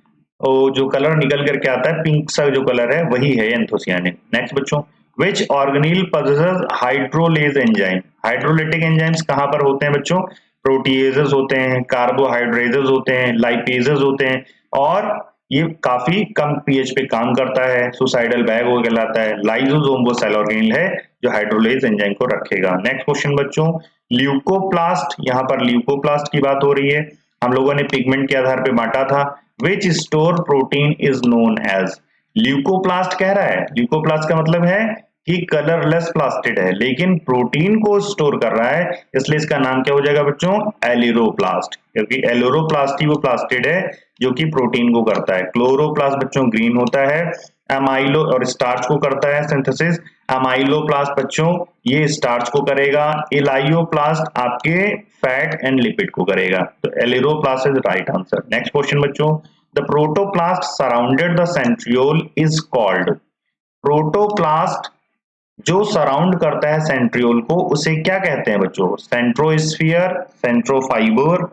जो कलर निकल करके आता है पिंक सा जो कलर है वही है एंथोसियानिन। नेक्स्ट बच्चों, विच ऑर्गेनील possesses hydrolase enzyme, hydrolytic enzymes कहां पर होते हैं बच्चों, प्रोटीएजेस होते हैं, कार्बोहाइड्रेजेस होते हैं, लाइपेजेस होते हैं। और ये काफी कम पीएच पे काम करता है, सुसाइडल बैग वो कहलाता है। लाइसोसोम वो सेल ऑर्गेनील है जो हाइड्रोलेज एंजाइम को रखेगा। नेक्स्ट क्वेश्चन बच्चों, ल्यूकोप्लास्ट, यहाँ पर ल्यूकोप्लास्ट की बात हो रही है। हम लोगों ने पिगमेंट के आधार पे बांटा था। Which store protein is known as, leucoplast कह रहा है, ल्यूकोप्लास्ट का मतलब है कि कलरलेस प्लास्टिड है लेकिन प्रोटीन को स्टोर कर रहा है, इसलिए इसका नाम क्या हो जाएगा बच्चों, एलिरोप्लास्ट, क्योंकि एलिरोप्लास्ट ही वो प्लास्टिड है जो कि प्रोटीन को करता है। क्लोरोप्लास्ट बच्चों ग्रीन होता है, एमाइलो और स्टार्च को करता है सिंथेसिस। एमाइलोप्लास्ट बच्चों ये स्टार्च को करेगा, इलाइयोप्लास्ट आपके फैट एंड लिपिड को करेगा। तो elaioplast is right answer. Next question बच्चों, the protoplast surrounded the centriole is called, protoplast जो सराउंड करता है सेंट्रियोल को उसे क्या कहते हैं बच्चों, सेंट्रोस्फियर, सेंट्रोफाइबर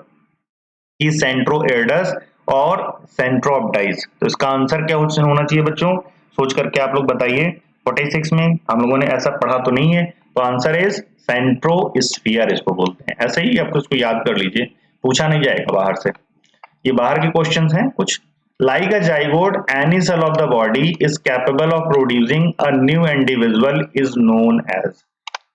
की सेंट्रोएडस और सेंट्रोऑप्टाइज। तो इसका आंसर क्या होना चाहिए बच्चों, सोच करके आप लोग बताइए। 46 में हम लोगों ने ऐसा पढ़ा तो नहीं है, तो आंसर इज सेंट्रोस्फियर इसको बोलते हैं। ऐसे ही आपको इसको याद कर लीजिए, पूछा नहीं जाएगा बाहर से। ये बाहर के क्वेश्चंस हैं कुछ। Like a zygote any cell of the body is capable of producing a new individual is known as,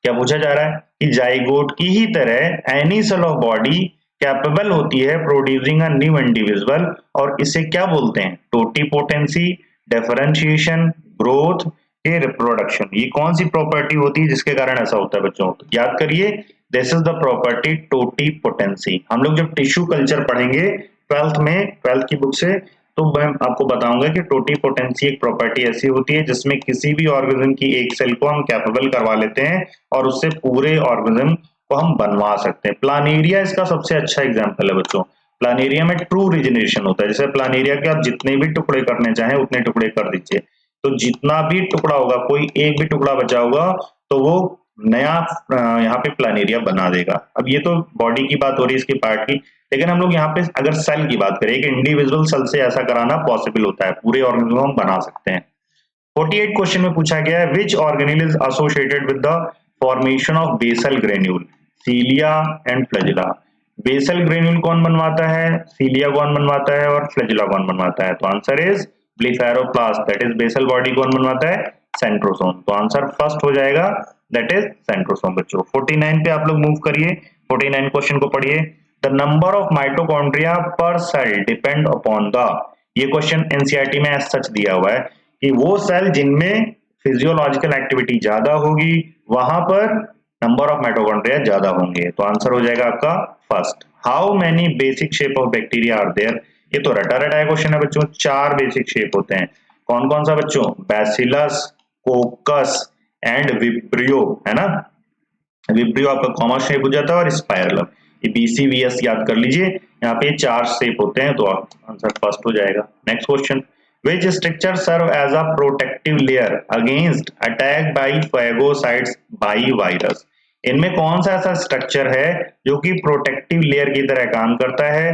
क्या पूछा जा रहा है कि जाइगोट की ही तरह any cell of body capable होती है प्रोड्यूसिंग अ न्यू इंडिविजुअल, और इसे क्या बोलते हैं, टोटीपोटेंसी, डिफरेंशिएशन, ग्रोथ के रिप्रोडक्शन। ये कौन सी प्रॉपर्टी होती है जिसके कारण ऐसा होता है बच्चों, तो याद करिए, this is the property totipotency. हम लोग जब टिश्यू कल्चर पढ़ेंगे 12th में, 12th की बुक से, तो मैं आपको बताऊंगा कि टोटीपोटेंसी एक प्रॉपर्टी ऐसी होती है जिसमें किसी भी ऑर्गेनिज्म की एक सेल को हम कैपेबल करवा लेते हैं और उससे पूरे ऑर्गेनिज्म को हम बनवा सकते हैं। प्लानेरिया इसका सबसे अच्छा एग्जांपल है बच्चों। प्लानेरिया में ट्रू रिजनरेशन होता है, जैसे प्लानेरिया के आप जितने भी टुकड़े करने चाहें उतने टुकड़े कर दीजिए, तो जितना भी टुकड़ा होगा, कोई एक भी टुकड़ा बचा होगा तो वो नया यहाँ पे प्लानेरिया बना देगा। अब ये तो बॉडी की बात हो रही है इसके पार्ट की, लेकिन हम लोग यहाँ पे अगर सेल की बात करें कि इंडिविजुअल सेल से ऐसा कराना पॉसिबल होता है, पूरे ऑर्गेनिज्म हम बना सकते हैं। 48 क्वेश्चन में पूछा गया है which organelle is associated with the formation of basal granule, cilia and flagella. Basal granule कौन बनवाता है, सीलिया कौन बनवाता है और फ्लैजिला कौन बनवाता है? तो answer is blepharoplast, that is basal body कौन बनवाता है? सेंट्रोसोम। तो आंसर फर्स्ट हो जाएगा, दैट इज सेंट्रोसोम। बच्चों 49 पे आप लोग मूव करिए, 49 क्वेश्चन को पढ़िए। द नंबर ऑफ माइटोकॉन्ड्रिया पर सेल डिपेंड अपॉन द, ये क्वेश्चन एनसीईआरटी में सच दिया हुआ है कि वो सेल जिनमें फिजियोलॉजिकल एक्टिविटी ज्यादा होगी वहां पर नंबर ऑफ माइटोकॉन्ड्रिया ज्यादा होंगे। तो आंसर हो जाएगा आपका first. How many basic shape of bacteria are there, ये तो रटा रटा क्वेश्चन है बच्चों। 4 बेसिक शेप होते हैं। कौन कौन सा बच्चों? बैसिलस, कोकस एंड विब्रियो, है ना। विब्रियो आपका कॉमन शेप हो जाता है और स्पाइरलम, ये BCVS याद कर लीजिए। यहाँ पे 4 शेप होते हैं, तो आंसर फर्स्ट हो जाएगा। Next question, which structure serve as a protective layer against attack by phagocytes by virus, इनमें कौन सा ऐसा स्ट्रक्चर है जो कि प्रोटेक्टिव लेयर की तरह काम करता है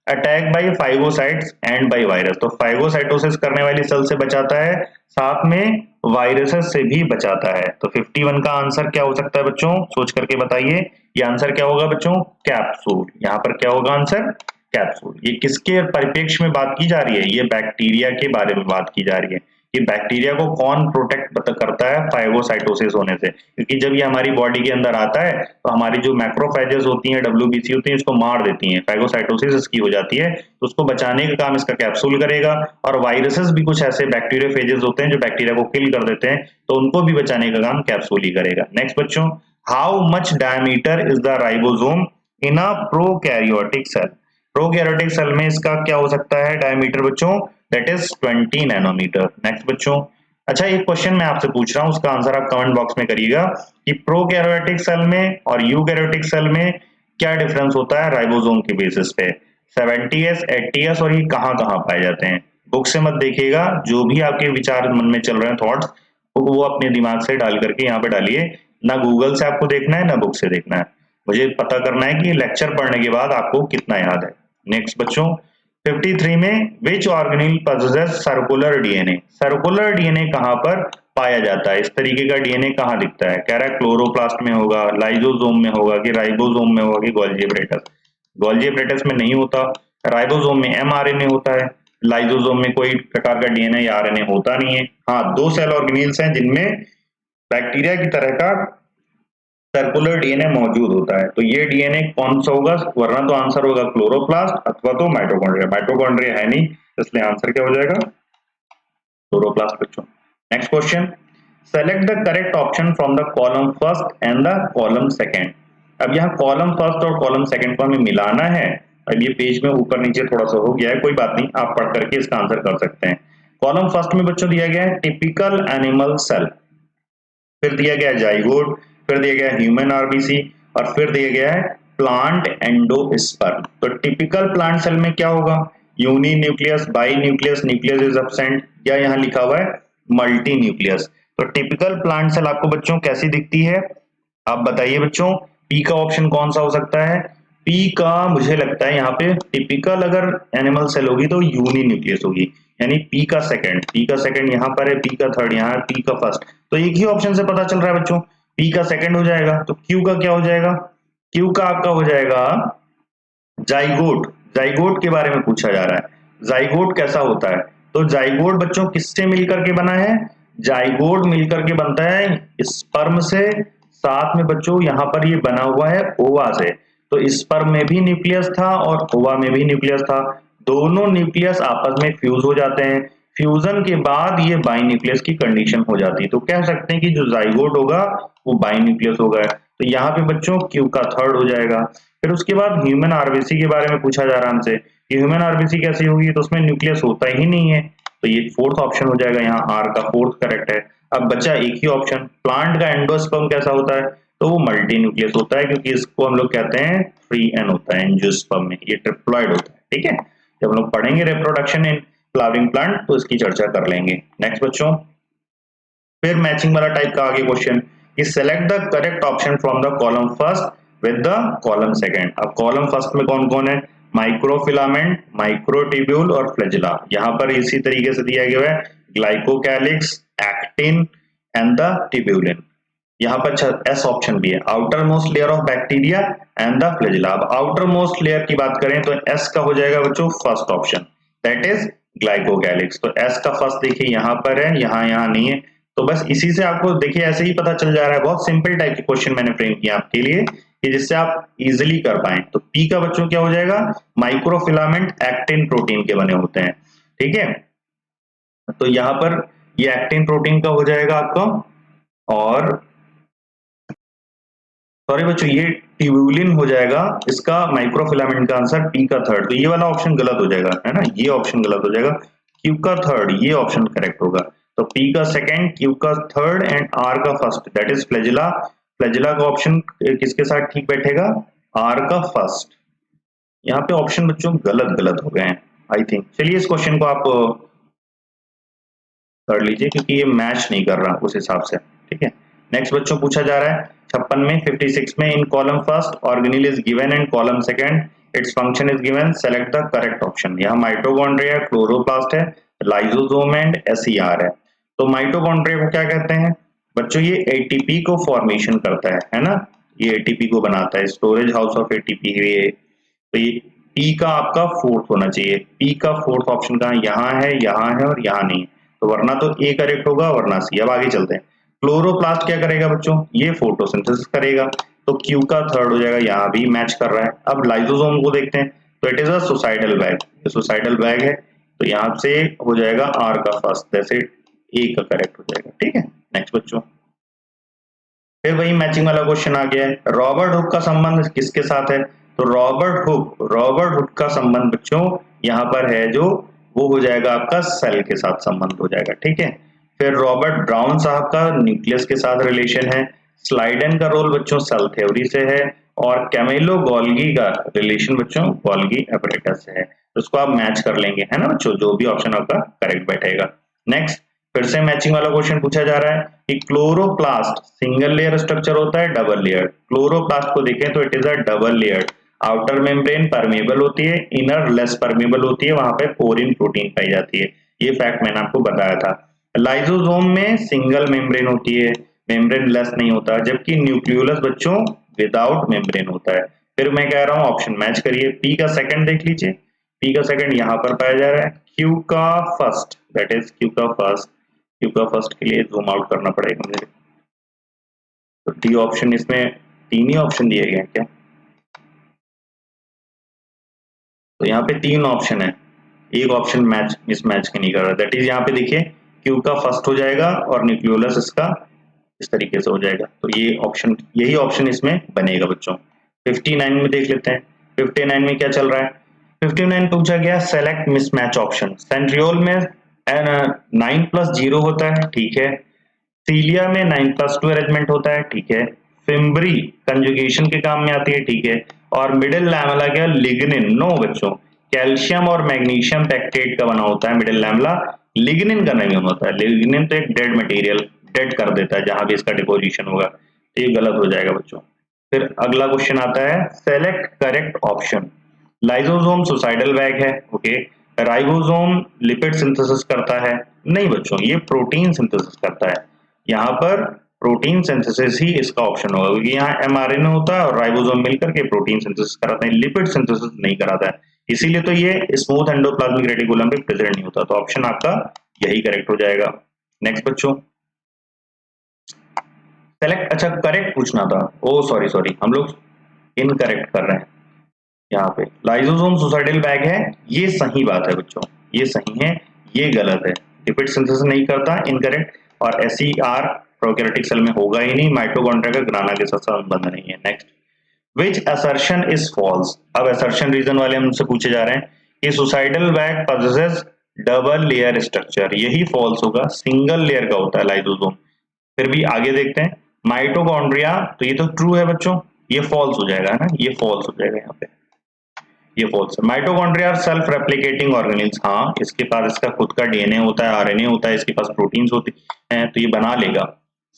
attack by phagocytes and by virus? तो फाइगोसाइटोसिस करने वाली सेल से बचाता है, साथ में वायरसेस से भी बचाता है। तो 51 का आंसर क्या हो सकता है बच्चों, सोच करके बताइए। ये आंसर क्या होगा बच्चों? कैप्सूल। यहाँ पर क्या होगा आंसर? कैप्सूल। ये किसके परिप्रेक्ष्य में बात की जा रही है? ये बैक्टीरिया के बारे में बात की जा रही है कि बैक्टीरिया को कौन प्रोटेक्ट करता है फाइगोसाइटोसिस होने से, क्योंकि जब ये हमारी बॉडी के अंदर आता है तो हमारी जो मैक्रोफेजेस होती हैं, WBC होती हैं, इसको मार देती हैं, फाइगोसाइटोसिस इसकी हो जाती है। तो उसको बचाने का काम इसका कैप्सूल करेगा। और वायरसेस भी कुछ ऐसे बैक्टीरियोफेजेस होते हैं जो बैक्टीरिया को किल कर देते हैं, तो उनको भी बचाने का काम कैप्सूल ही करेगा। नेक्स्ट बच्चों, how much diameter is the ribosome in a prokaryotic cell? Prokaryotic cell में इसका क्या हो सकता है डायमीटर बच्चों? That is 20 nanometre. नेक्स्ट बच्चों, अच्छा एक क्वेश्चन मैं आपसे पूछ रहा हूं, उसका आंसर आप कमेंट बॉक्स में करिएगा कि प्रोकैरियोटिक सेल में और यूकैरियोटिक सेल में क्या डिफरेंस होता है राइबोसोम के बेसिस पे? 70s, 80s और ये कहां कहां पाए जाते हैं? बुक से मत देखिएगा, जो भी आपके विचार मन में चल रहे हैं थॉट्स, वो अपने दिमाग से डाल करके यहाँ पे डालिए। ना गूगल से आपको देखना है ना बुक से देखना है, मुझे पता करना है कि लेक्चर पढ़ने के बाद आपको कितना याद है। नेक्स्ट बच्चों 53 में which organelle possesses circular DNA? Circular DNA कहां पर पाया जाता है? इस तरीके का डीएनए कहां दिखता है? कह रहा है क्लोरोप्लास्ट में होगा, लाइसोसोम में होगा कि राइबोसोम में होगा कि गोल्गी एपरेटस? गोल्गी एपरेटस में नहीं होता, राइबोसोम में mRNA होता है, लाइसोसोम में कोई प्रकार का डीएनए या आरएनए होता नहीं है। हाँ, 2 सेल ऑर्गेनेल्स हैं जिनमें बैक्टीरिया की तरह का सर्कुलर डीएनए मौजूद होता है। तो ये डीएनए कौन सा होगा? वरना तो आंसर होगा क्लोरोप्लास्ट अथवा तो माइटोकॉन्ड्रिया। माइटोकॉन्ड्रिया है नहीं, इसलिए आंसर क्या हो जाएगा? क्लोरोप्लास्ट बच्चों। Next question, select the correct option from the column first and the column second. अब यहाँ कॉलम फर्स्ट और कॉलम सेकंड को हमें मिलाना है। अब ये पेज में ऊपर नीचे थोड़ा सा हो गया है, कोई बात नहीं, आप पढ़ करके इसका आंसर कर सकते हैं। कॉलम फर्स्ट में बच्चों दिया गया है टिपिकल एनिमल सेल, फिर दिया गया है जाइगोट, फिर दिया गया ह्यूमन आरबीसी और फिर दिया गया है प्लांट एंडोस्पर्म। तो टिपिकल प्लांट सेल में क्या होगा? Uni nucleus, bi nucleus, nucleus is absent, या यहाँ लिखा हुआ है मल्टी न्यूक्लियस। तो टिपिकल प्लांट सेल आपको बच्चों कैसी दिखती है? आप बताइए बच्चों, पी का ऑप्शन कौन सा हो सकता है? पी का मुझे लगता है यहाँ पे टिपिकल अगर एनिमल सेल होगी तो यूनी न्यूक्लियस होगी, यानी पी का सेकंड यहाँ पर है, पी का थर्ड यहाँ है, पी का फर्स्ट। तो एक ही ऑप्शन से पता चल रहा है बच्चों, पी का सेकंड हो जाएगा। तो क्यू का क्या हो जाएगा? क्यू का आपका हो जाएगा जाइगोट। जाइगोट के बारे में पूछा जा रहा है, जाइगोट कैसा होता है? तो जाइगोट बच्चों किससे मिलकर के बना है? जाइगोट मिलकर के बनता है स्पर्म से, साथ में बच्चों यहाँ पर ये बना हुआ है ओवा से। तो स्पर्म में भी न्यूक्लियस था और ओवा में भी न्यूक्लियस था, दोनों न्यूक्लियस आपस में फ्यूज हो जाते हैं, फ्यूजन के बाद ये बाई न्यूक्लियस की कंडीशन हो जाती है। तो कह सकते हैं कि जो जाइगोट होगा वो बाई न्यूक्लियस होगा। तो यहाँ पे बच्चों क्यू का थर्ड हो जाएगा। फिर उसके बाद ह्यूमन आरबीसी के बारे में पूछा जा रहा है हमसे कि ह्यूमन आरबीसी कैसी होगी? तो उसमें न्यूक्लियस होता ही नहीं है, तो ये फोर्थ ऑप्शन हो जाएगा, यहाँ आर का फोर्थ करेक्ट है। अब बचा एक ही ऑप्शन, प्लांट का एंडोस्पर्म कैसा होता है? तो वो मल्टी न्यूक्लियस होता है, क्योंकि इसको हम लोग कहते हैं फ्री एन होता है एंजियोस्पर्म में, ये ट्रिप्लॉइड होता है। ठीक है, जब हम लोग पढ़ेंगे रिप्रोडक्शन इन फ्लावरिंग प्लांट तो इसकी चर्चा कर लेंगे। नेक्स्ट बच्चों, फिर मैचिंग वाला टाइप का आगे क्वेश्चन कि select the correct option from the column first with the column second. अब कॉलम फर्स्ट में कौन कौन है? माइक्रोफिलामेंट, माइक्रोट्यूब्यूल और फ्लैजिला। यहाँ पर इसी तरीके से दिया गया है glycocalyx, actin and the tubulin. यहाँ पर एस ऑप्शन भी है, outer most layer of bacteria and the flagella. अब आउटर मोस्ट लेयर की बात करें तो एस का हो जाएगा बच्चों फर्स्ट ऑप्शन, दैट इज ग्लाइकोगैलिक्स। तो एस का फर्स्ट देखिए यहाँ पर है, यहाँ नहीं है, तो बस इसी से आपको देखिए ऐसे ही पता चल जा रहा है। बहुत सिंपल टाइप की क्वेश्चन मैंने फ्रेम किया आपके लिए कि जिससे आप इजिली कर पाए। तो पी का बच्चों क्या हो जाएगा, माइक्रोफिलामेंट एक्टिन प्रोटीन के बने होते हैं, ठीक है। तो यहाँ पर ये एक्टिन प्रोटीन का हो जाएगा आपका, और सॉरी बच्चों ये ट्यूबुलिन हो जाएगा इसका माइक्रोफिलामेंट का आंसर, पी का थर्ड। तो ये वाला ऑप्शन गलत हो जाएगा, है ना, ये ऑप्शन गलत हो जाएगा, क्यू का थर्ड ये ऑप्शन करेक्ट होगा। तो पी का सेकंड, क्यू का थर्ड एंड आर का first, that is flagella. Flagella का ऑप्शन किसके साथ ठीक बैठेगा, आर का फर्स्ट। यहाँ पे ऑप्शन बच्चों गलत गलत हो गए हैं आई थिंक। चलिए इस क्वेश्चन को आप कर लीजिए क्योंकि ये मैच नहीं कर रहा उस हिसाब से, ठीक है। नेक्स्ट बच्चों पूछा जा रहा है 56 में 56 में, इन column first organelle is given and column second its function is given, select the correct option. यहाँ माइटोकॉन्ड्रिया, क्लोरोप्लास्ट है, लाइसोसोम एंड एसईआर है। तो माइटोकॉन्ड्रिया को क्या कहते हैं बच्चों, ये एटीपी को फॉर्मेशन करता है ना, ये एटीपी को बनाता है, स्टोरेज हाउस ऑफ एटीपी है। तो ये पी का आपका फोर्थ होना चाहिए, पी का फोर्थ ऑप्शन कहाँ, यहाँ है और यहाँ नहीं है, तो वरना तो ए करेक्ट होगा वरना सी। अब आगे चलते हैं, क्लोरोप्लास्ट क्या करेगा बच्चों, ये फोटोसिंथेसिस करेगा, तो क्यू का थर्ड हो जाएगा, यहाँ भी मैच कर रहा है। अब लाइसोसोम को देखते हैं, तो it is a suicidal bag, suicidal bag है, तो यहाँ से हो जाएगा आर का फर्स्ट, जैसे ए का करेक्ट हो जाएगा, ठीक है। नेक्स्ट बच्चों फिर वही मैचिंग वाला क्वेश्चन आ गया है, रॉबर्ट हुक का संबंध किसके साथ है, तो रॉबर्ट हुक का संबंध बच्चों यहाँ पर है जो, वो हो जाएगा आपका सेल के साथ संबंध हो जाएगा, ठीक है। फिर रॉबर्ट ब्राउन साहब का न्यूक्लियस के साथ रिलेशन है, स्लाइडन का रोल बच्चों सेल थ्योरी से है, और कैमिलो गोल्गी का रिलेशन बच्चों गोल्गी एपरेटस से है। तो उसको आप मैच कर लेंगे, है ना बच्चों, जो भी ऑप्शन आपका करेक्ट बैठेगा। नेक्स्ट फिर से मैचिंग वाला क्वेश्चन पूछा जा रहा है कि क्लोरोप्लास्ट सिंगल लेयर स्ट्रक्चर होता है डबल लेयर। क्लोरोप्लास्ट को देखें तो it is a double layer, outer membrane permeable होती है, इनर लेस परमेबल होती है, वहां पे पोरिन प्रोटीन पाई जाती है, ये फैक्ट मैंने आपको बताया था। लाइसोसोम में सिंगल मेम्ब्रेन होती है, मेम्ब्रेन लेस नहीं होता, जबकि न्यूक्लियोलस बच्चों विदाउट मेम्ब्रेन होता है। फिर मैं कह रहा हूँ ऑप्शन मैच करिए, पी का सेकंड देख लीजिए, पी का सेकंड यहाँ पर पाया जा रहा है, क्यू का फर्स्ट, दैट इज क्यू का फर्स्ट, क्यू का फर्स्ट के लिए जूम आउट करना पड़ेगा मुझे, तो डी ऑप्शन, इसमें तीन ही ऑप्शन दिए गए हैं क्या, तो यहाँ पे तीन ऑप्शन है, एक ऑप्शन मैच मिसमैच के नहीं कर रहा, दैट इज यहाँ पे देखिए क्यू का फर्स्ट हो जाएगा और न्यूक्लियोलस इसका इस तरीके से हो जाएगा, तो ये ऑप्शन, यही ऑप्शन इसमें बनेगा बच्चों। 59 में देख लेते हैं, 59 में क्या चल रहा है, 59 पूछा गया सेलेक्ट मिसमैच ऑप्शन। सेंट्रियोल में 9+0 होता है, ठीक है, सीलिया में 9+2 अरेंजमेंट होता है, ठीक है, फिम्बरी कंजुगेशन के काम में आती है, ठीक है, और मिडिल लैमेला क्या, लिग्निन, नो बच्चों, कैल्शियम और मैग्नीशियम पेक्टेट का बना होता है मिडिल लैमेला, लिग्निन का नहीं होता है, लिग्निन तो एक डेड मटेरियल, डेड कर देता है जहां भी इसका डिपोजिशन होगा, तो ये गलत हो जाएगा बच्चों। फिर अगला क्वेश्चन आता है select correct option. Lysosome suicidal bag है, ओके, राइबोसोम लिपिड सिंथेसिस करता है, नहीं बच्चों ये प्रोटीन सिंथेसिस करता है, यहाँ पर प्रोटीन सिंथेसिस ही इसका ऑप्शन होगा, क्योंकि यहाँ एमआरएनए होता है और राइबोसोम मिलकर के प्रोटीन सिंथेसिस कराते हैं, लिपिड सिंथेसिस नहीं कराता है, इसीलिए तो ये स्मूथ एंडोप्लाज्मिक रेटिकुलम पे प्रेजेंट नहीं होता, तो ऑप्शन आपका यही करेक्ट हो जाएगा। नेक्स्ट बच्चों सेलेक्ट, अच्छा करेक्ट पूछना था, ओ सॉरी हम लोग इनकरेक्ट कर रहे हैं, यहाँ पे लाइसोसोम सुसाइडल बैग है, ये सही बात है बच्चों, ये सही है, ये गलत है, लिपिड सिंथेसिस नहीं करता, इनकरेक्ट, और एसईआर प्रोकैरियोटिक सेल में होगा ही नहीं, माइटोकॉन्ड्रिया का ग्राना के साथ संबंध नहीं है। Next which assertion is false, अब असर्शन रीजन वाले हमसे पूछे जा रहे हैं कि suicidal bag possesses double layer structure, यही फॉल्स होगा, सिंगल लेयर का होता है लाइसोसोम। फिर भी आगे देखते हैं माइटोकॉन्ड्रिया, तो ये तो ट्रू है बच्चों, ये फॉल्स हो जाएगा, है ना, ये फॉल्स हो जाएगा यहाँ पे, ये फॉल्स है। Mitochondria are self replicating organelles, हाँ इसके पास इसका खुद का डीएनए होता है, आरएनए होता है, इसके पास प्रोटीन्स होती हैं, तो ये बना लेगा।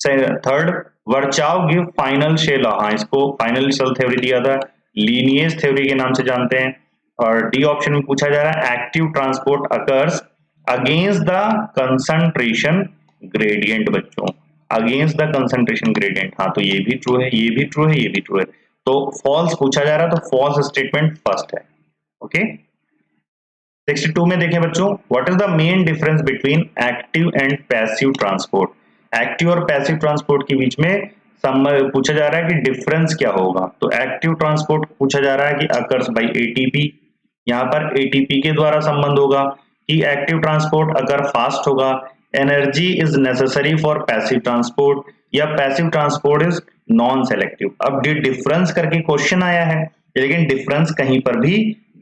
थर्ड वर्चाव गिव फाइनल शेल, हाँ इसको फाइनल सेल थ्योरी दिया था, लीनिएज थ्योरी के नाम से जानते हैं। और डी ऑप्शन में पूछा जा रहा है active transport occurs against the concentration gradient बच्चों, अगेंस्ट द कंसंट्रेशन ग्रेडियंट। हाँ तो ये भी ट्रू है, ये भी ट्रू है, ये भी ट्रू है, तो फॉल्स पूछा जा रहा है, तो फॉल्स स्टेटमेंट फर्स्ट है। ओके 62 में देखें बच्चों, what is the main difference between active and passive transport. Active और पैसिव ट्रांसपोर्ट के बीच में पूछा जा रहा है कि डिफरेंस क्या होगा। तो एक्टिव ट्रांसपोर्ट पूछा जा रहा है कि अकर्स बाय एटीपी, यहाँ पर एटीपी के द्वारा संबंध होगा कि एक्टिव ट्रांसपोर्ट अगर फास्ट होगा, energy is necessary for passive transport, या passive transport is non selective. अब डिफरेंस करके क्वेश्चन आया है, लेकिन डिफरेंस कहीं पर भी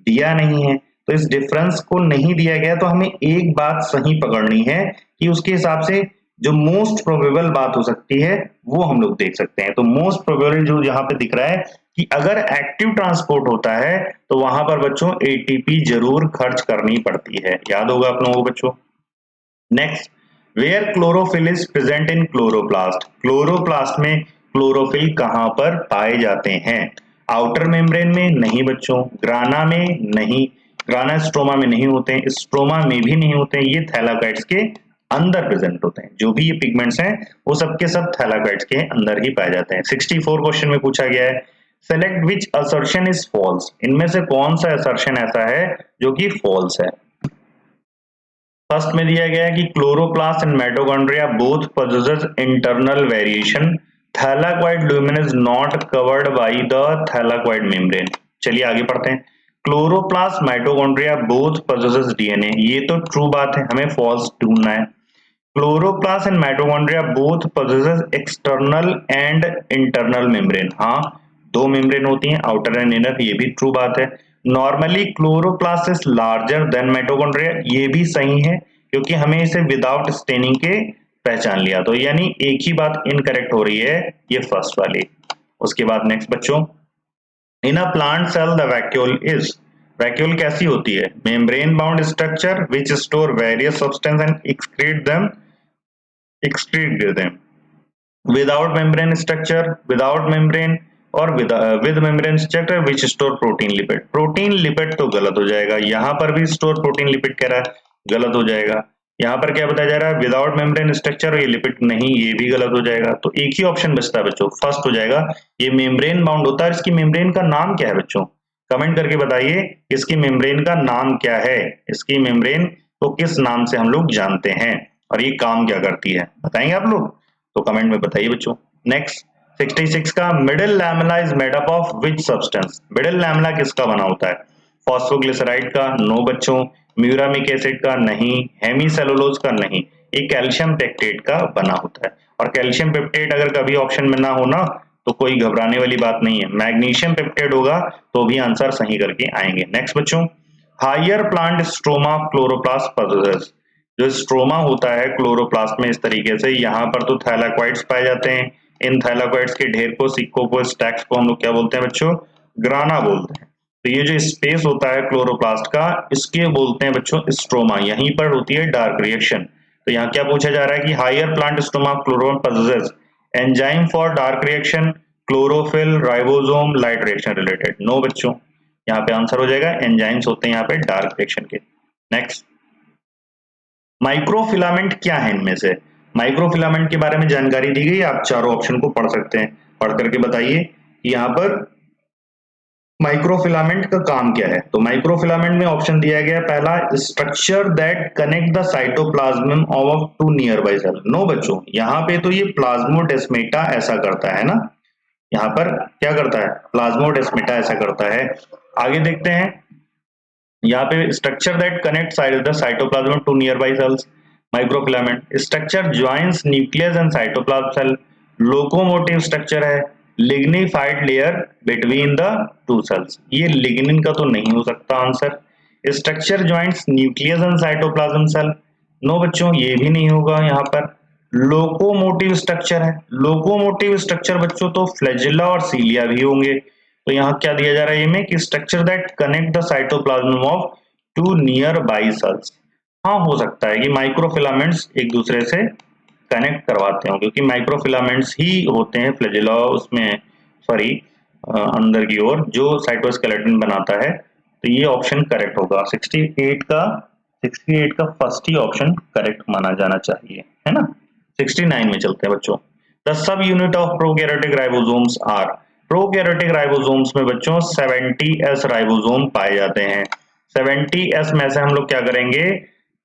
दिया नहीं है, तो इस डिफरेंस को नहीं दिया गया, तो हमें एक बात सही पकड़नी है कि उसके हिसाब से जो मोस्ट प्रोबेबल बात हो सकती है वो हम लोग देख सकते हैं। तो मोस्ट प्रोबेबल जो यहाँ पे दिख रहा है कि अगर एक्टिव ट्रांसपोर्ट होता है तो वहां पर बच्चों एटीपी जरूर खर्च करनी पड़ती है, याद होगा आप लोगों को बच्चों। Next, where chlorophyll is present in chloroplast. Chloroplast में क्लोरोफिल कहां पर पाए जाते हैं? आउटर मेम्ब्रेन में नहीं बच्चों, ग्राना में नहीं, ग्राना स्ट्रोमा में नहीं होते हैं, स्ट्रोमा में भी नहीं होते हैं, ये थैलाकोइड्स के अंदर प्रेजेंट होते हैं। जो भी ये पिगमेंट्स हैं वो सबके सब थैलाकोइड्स के अंदर ही पाए जाते हैं। 64 क्वेश्चन में पूछा गया है, select which assertion is false. इनमें से कौन सा असर्शन ऐसा है जो कि फॉल्स है? फर्स्ट में दिया गया है कि chloroplast and mitochondria both possesses internal variation, thylakoid lumen is not covered by the thylakoid membrane. चलिए आगे पढ़ते हैं। Chloroplast mitochondria both possesses DNA, ये तो ट्रू बात है, हमें फॉल्स ढूंढना है। Chloroplast and mitochondria both possesses external and internal membrane, हाँ दो मेम्ब्रेन होती हैं, आउटर एंड इनर, ये भी ट्रू बात है। Normally chloroplast is larger than mitochondria, ये भी सही है क्योंकि हमें इसे विदाउट स्टेनिंग के पहचान लिया, तो यानी एक ही बात इनकरेक्ट हो रही है, ये फर्स्ट वाली। उसके बाद नेक्स्ट बच्चों, in a plant cell the vacuole is, vacuole कैसी होती है? Membrane bound structure which store various substance and excrete them without membrane structure, without membrane और with membrane structure which store protein lipid। Protein lipid तो गलत हो जाएगा, यहाँ पर भी स्टोर प्रोटीन लिपिड कह रहा है, गलत हो जाएगा। यहाँ पर क्या बताया जा रहा है? विदाउट मेम्ब्रेन स्ट्रक्चर, ये लिपिड नहीं, ये भी गलत हो जाएगा। तो एक ही ऑप्शन बचता है बच्चों, फर्स्ट हो जाएगा, ये मेम्ब्रेन बाउंड होता है। इसकी मेम्ब्रेन का नाम क्या है बच्चों? कमेंट करके बताइए इसकी मेम्ब्रेन का नाम क्या है, इसकी मेम्ब्रेन को किस नाम से हम लोग जानते हैं और ये काम क्या करती है, बताएंगे आप लोग? तो कमेंट में बताइए बच्चों। नेक्स्ट 66 का, middle lamella is made up of which substance. Middle lamella किसका बना होता है? फॉस्फोग्लिसराइड का? नो बच्चों। म्यूरामिक एसिड का? नहीं। हेमीसेलुलोज का? नहीं। ये कैल्शियम पेप्टेट का बना होता है, और कैल्शियम पेप्टेट अगर कभी ऑप्शन में ना हो ना तो कोई घबराने वाली बात नहीं है, मैग्नीशियम पेप्टेट होगा तो भी आंसर सही करके आएंगे। नेक्स्ट बच्चों, higher plant stroma chloroplast possesses. जो स्ट्रोमा होता है क्लोरोप्लास्ट में इस तरीके से, यहाँ पर तो थैलाकोइड्स पाए जाते हैं, इन थैलाकोइड्स के ढेर को, सिक्कों को, स्टैक्स को हम लोग क्या बोलते हैं बच्चों? ग्राना बोलते हैं। तो ये जो स्पेस होता है क्लोरोप्लास्ट का, इसके बोलते हैं बच्चों स्ट्रोमा, यहीं पर होती है डार्क रिएक्शन। तो यहाँ क्या पूछा जा रहा है कि हायर प्लांट स्ट्रोमा क्लोरोन possesses enzyme for dark reaction, chlorophyll, ribosome, light reaction related. No बच्चों, यहाँ पे आंसर हो जाएगा एंजाइम्स होते हैं यहाँ पे डार्क रिएक्शन के। नेक्स्ट, माइक्रोफिलामेंट क्या है इनमें से? माइक्रोफिलामेंट के बारे में जानकारी दी गई, आप चारों ऑप्शन को पढ़ सकते हैं, पढ़ करके बताइए कि यहाँ पर माइक्रोफिलामेंट का काम क्या है। तो माइक्रोफिलामेंट में ऑप्शन दिया गया पहला, structure that connect the cytoplasm of two nearby cell. No बच्चों, यहाँ पे तो ये प्लाज्मोडेस्मेटा ऐसा करता है ना, यहाँ पर क्या करता है? प्लाज्मोडेस्मेटा ऐसा करता है। आगे देखते हैं, यहाँ पे structure that connect the cytoplasm to nearby cells, microfilament. Structure joins nucleus and cytoplasm cell, locomotive structure है, lignified layer between the two cells. ये लिग्निन का तो नहीं हो सकता आंसर। Structure joints nucleus and cytoplasm cell, no बच्चों ये भी नहीं होगा। यहाँ पर लोकोमोटिव स्ट्रक्चर है, लोकोमोटिव स्ट्रक्चर बच्चों तो फ्लैजिला और सीलिया भी होंगे। तो यहाँ क्या दिया जा रहा है में कि structure that connect the cytoplasm of two nearby cells. हाँ हो सकता है कि माइक्रोफिलामेंट्स एक दूसरे से कनेक्ट करवाते हो, क्योंकि माइक्रोफिलामेंट्स ही होते हैं फ्लैजिला उसमें, सॉरी अंदर की ओर जो साइटोस्केलेटन बनाता है। तो ये ऑप्शन करेक्ट होगा, 68 का फर्स्ट ही ऑप्शन करेक्ट माना जाना चाहिए, है ना। 69 में चलते हैं बच्चों। The subunit of prokaryotic ribosomes are, prokaryotic ribosomes में बच्चों 70s राइबोसोम पाए जाते हैं। 70s में से हम लोग क्या करेंगे,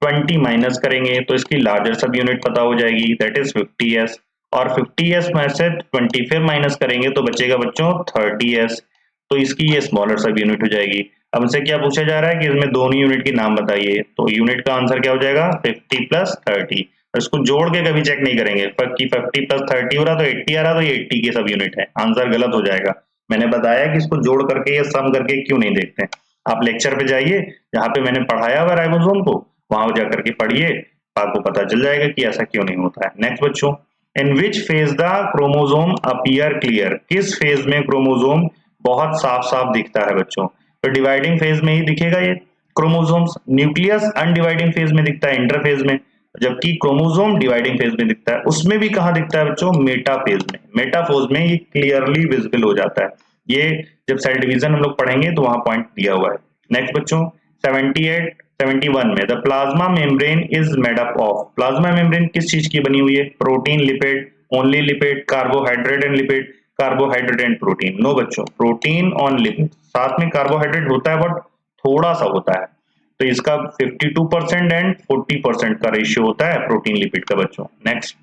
20 माइनस करेंगे तो इसकी लार्जर सब यूनिट पता हो जाएगी, दैट इज 50s। और 50s में से 20 फिर माइनस करेंगे तो बचेगा बच्चों 30s, तो इसकी ये स्मॉलर सब यूनिट हो जाएगी। अब हमसे क्या पूछा जा रहा है कि इसमें दोनों यूनिट के नाम बताइए, तो यूनिट का आंसर क्या हो जाएगा 50 प्लस 30। इसको जोड़ के कभी चेक नहीं करेंगे कि 50 प्लस 30 हो रहा तो 80 आ रहा, तो ये 80 के सब यूनिट है, आंसर गलत हो जाएगा। मैंने बताया कि इसको जोड़ करके या सम करके क्यों नहीं देखते हैं। आप लेक्चर पे जाइए, जहाँ पे मैंने पढ़ाया हुआ राइबोसोम को, वहां जाकर के पढ़िए, आपको पता चल जाएगा कि ऐसा क्यों नहीं होता है। नेक्स्ट बच्चों, in which phase the chromosome appear clear, किस फेज में क्रोमोसोम बहुत साफ साफ दिखता है बच्चों, तो डिवाइडिंग फेज में ही दिखेगा ये क्रोमोसोम्स। न्यूक्लियस अनडिवाइडिंग फेज में दिखता है, इंटरफेज में, जबकि क्रोमोसोम डिवाइडिंग फेज में दिखता है। उसमें भी कहाँ दिखता है बच्चों, मेटाफेज में, मेटाफेज में ये क्लियरली विजिबल हो जाता है। ये जब सेल डिवीजन हम लोग पढ़ेंगे तो वहां पॉइंट दिया हुआ है। नेक्स्ट बच्चों 78 71 में, the plasma membrane is made up of, plasma membrane किस चीज की बनी हुई है, protein, lipid, only lipid, carbohydrate and lipid, carbohydrate and protein. No बच्चों, प्रोटीन और लिपिड, साथ में कार्बोहाइड्रेट होता है बट थोड़ा सा होता है, तो इसका 52% एंड 40% का रेशियो होता है प्रोटीन लिपिड का बच्चों। Next,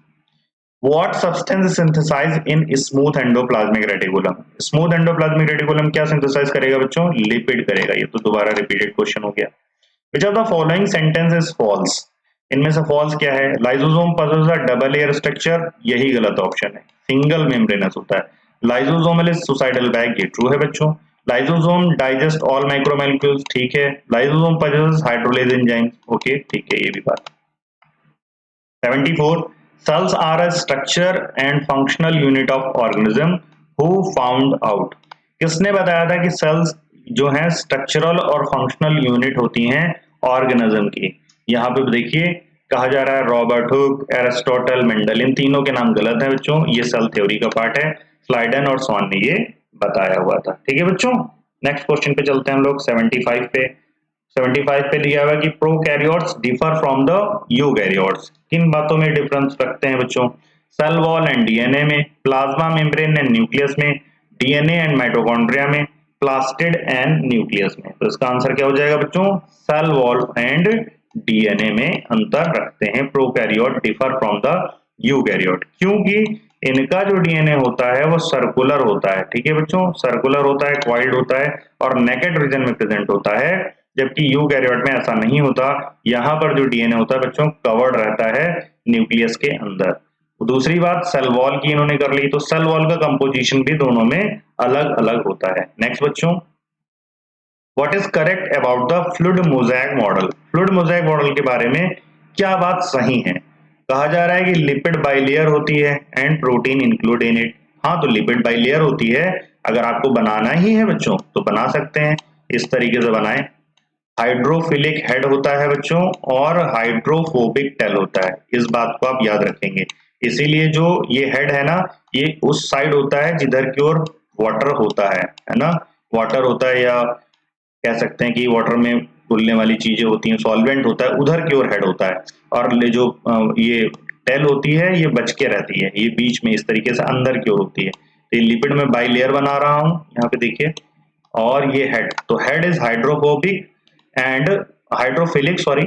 what substance synthesize in smooth endoplasmic reticulum, smooth endoplasmic reticulum क्या सिंथेसाइज करेगा बच्चों, लिपिड करेगा। ये तो दोबारा रिपीटेड क्वेश्चन हो गया। Which of the following sentence is false, इनमें से फॉल्स क्या है, lysosome possess a double layer structure, यही गलत ऑप्शन है, सिंगल मेम्ब्रेनस होता है। लाइसोसोमल इज सुसाइडल बैग, ये ट्रू है बच्चों। लाइसोसोम डाइजेस्ट ऑल माइक्रोमोलिक्यूल्स, ठीक है। Lysosome possess hydrolase enzyme, okay ठीक है, ये भी बात। 74, cells are a structure and functional unit of organism, who found out, किसने बताया था कि सेल्स जो हैं स्ट्रक्चरल और फंक्शनल यूनिट होती हैं ऑर्गेनिज्म की। यहाँ पे देखिए कहा जा रहा है रॉबर्ट हुक, एरिस्टोटल, मेंडल, इन तीनों के नाम गलत है बच्चों, ये सेल थ्योरी का पार्ट है, स्लाइडन और स्वान ने ये बताया हुआ था। ठीक है बच्चों, नेक्स्ट क्वेश्चन पे चलते हैं हम लोग 75 पे। 75 पे लिया हुआ कि prokaryotes differ from the eukaryotes, किन बातों में डिफरेंस रखते हैं बच्चों, सेल वॉल एंड डीएनए में, प्लाज्मा मेम्ब्रेन एंड न्यूक्लियस में, डीएनए एंड माइटोकॉन्ड्रिया में, प्लास्टिड एंड न्यूक्लियस में। तो इसका आंसर क्या हो जाएगा बच्चों, सेल वॉल एंड डीएनए में अंतर रखते हैं prokaryote differ from the eukaryote, क्योंकि इनका जो डीएनए होता है वो सर्कुलर होता है। ठीक है बच्चों, सर्कुलर होता है, क्वाइल्ड होता है और नेकेड रीजन में प्रेजेंट होता है, जबकि यूकैरियोट में ऐसा नहीं होता। यहाँ पर जो डीएनए होता है बच्चों कवर्ड रहता है न्यूक्लियस के अंदर। दूसरी बात सेल वॉल की इन्होंने कर ली, तो सेल वॉल का कंपोजिशन भी दोनों में अलग अलग होता है। नेक्स्ट बच्चों, what is correct about the fluid mosaic model, fluid mosaic model के बारे में क्या बात सही है। कहा जा रहा है कि लिपिड बाइलेयर होती है and protein include in it. हाँ, तो लिपिड बाइलेयर होती है, अगर आपको बनाना ही है बच्चों तो बना सकते हैं, इस तरीके से बनाएं। हाइड्रोफिलिक हेड होता है बच्चों और हाइड्रोफोबिक टेल होता है, इस बात को आप याद रखेंगे। इसीलिए जो ये हेड है ना, ये उस साइड होता है जिधर की ओर वाटर होता है ना, वाटर होता है या कह सकते हैं कि वाटर में घुलने वाली चीजें होती हैं, सॉल्वेंट होता है, उधर की ओर हेड होता है। और जो ये टेल होती है ये बच के रहती है, ये बीच में इस तरीके से अंदर की ओर होती है। तो ये लिपिड में बाई लेयर बना रहा हूं, यहाँ पे देखिए, और ये हेड, तो head is hydrophobic and hydrophilic, sorry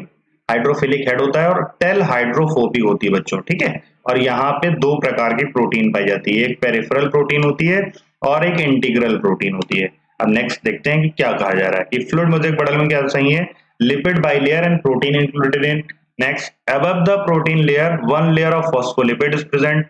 hydrophilic head होता है और टेल हाइड्रोफोबिक होती है बच्चों। ठीक है, और यहाँ पे दो प्रकार की प्रोटीन पाई जाती है, एक पेरिफेरल प्रोटीन होती है और एक इंटीग्रल प्रोटीन होती है। अब नेक्स्ट देखते हैं कि क्या कहा जा रहा है कि फ्लूइड मोज़ेक मॉडल में क्या सही है, lipid bilayer and protein included in. Next, above the protein layer one layer of phospholipid is present.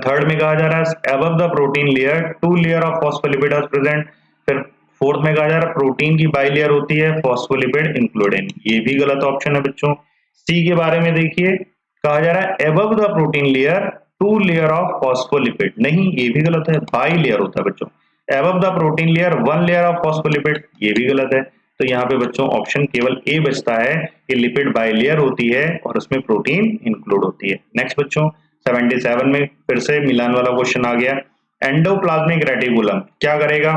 Third में कहा जा रहा है above the protein layer two layer of phospholipid is present. फिर फोर्थ में कहा जा रहा है प्रोटीन की बाई लेयर होती है, फॉस्फोलिपिड इंक्लूडेड, ये भी गलत ऑप्शन है बच्चों। सी के बारे में देखिए, कहा जा रहा है above the protein layer two layer of phospholipid, नहीं ये भी गलत है, बाई लेयर होता है बच्चों। above the protein layer one layer of phospholipid, ये भी गलत है। तो यहाँ पे बच्चों ऑप्शन केवल ए बचता है कि लिपिड बाइलेयर होती है और उसमें प्रोटीन इंक्लूड होती है। नेक्स्ट बच्चों 77 में फिर से मिलान वाला क्वेश्चन आ गया, एंडोप्लाज्मिक रेटिकुलम क्या करेगा,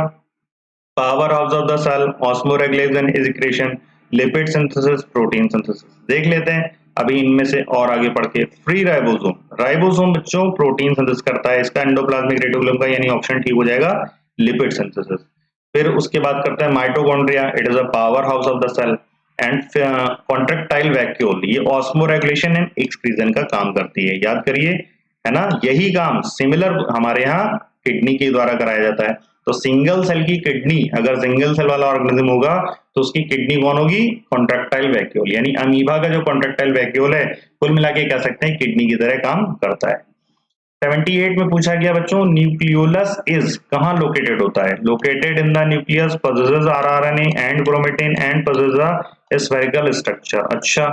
power of the cell, osmoregulation, excretion, lipid synthesis, protein synthesis. देख लेते हैं, अभी इनमें से और आगे पढ़ के फ्री राइबोसोम, राइबोसोम बच्चों प्रोटीन सिंथेसिस करता है, इसका एंडोप्लाज्मिक रेटिकुलम का यानी ऑप्शन ठीक हो जाएगा लिपिड सिंथेसिस। फिर उसके बाद करता है mitochondria, it is a power house of the cell and contractile vacuole, ये ऑस्मो रेगुलेशन एंड एक्सक्रीजन का काम करती है, याद करिए, है ना। यही काम सिमिलर हमारे यहाँ किडनी के द्वारा कराया जाता है। तो सिंगल सेल की किडनी, अगर सिंगल सेल वाला ऑर्गेनिज्म होगा तो उसकी किडनी कौन होगी, कॉन्ट्रेक्टाइल वैक्यूल, यानी अमीबा का जो कॉन्ट्रेक्टाइल वैक्यूल है कुल मिला के कह सकते हैं किडनी की तरह काम करता है। 78 में पूछा गया बच्चों न्यूक्लियोलस इज कहाँ लोकेटेड होता है, located in the nucleus, possesses rRNA and chromatin and possesses a spherical structure. अच्छा,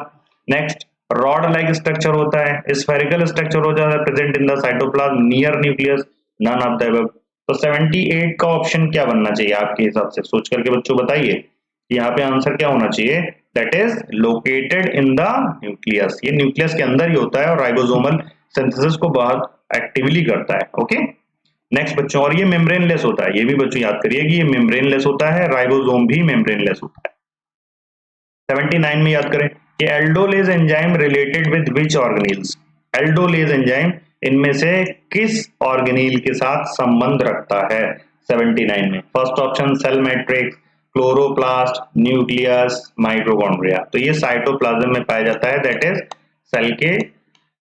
नेक्स्ट रॉड लाइक स्ट्रक्चर होता है, स्फेरिकल स्ट्रक्चर हो जाता है, present in the cytoplasm near nucleus, none of the above. तो 78 का ऑप्शन क्या बनना चाहिए आपके हिसाब से, सोच करके बच्चों बताइए, यहाँ पे आंसर क्या होना चाहिए, that is located in the nucleus, ये न्यूक्लियस के अंदर ही होता है और राइबोसोमल सिंथेसिस को बहुत एक्टिवली करता है। ओके, नेक्स्ट बच्चों, और ये मेम्ब्रेनलेस होता है, ये भी बच्चों याद करिए कि ये मेम्ब्रेनलेस होता है, राइबोसोम भी मेम्ब्रेनलेस होता है। 79 में याद करें कि aldolase enzyme related with which organelles, aldolase enzyme इनमें से किस ऑर्गेनील के साथ संबंध रखता है 79 में, first option sell matrix, chloroplast, nucleus, mitochondria. तो ये साइटोप्लाज्म में पाया जाता है, दैट इज सेल के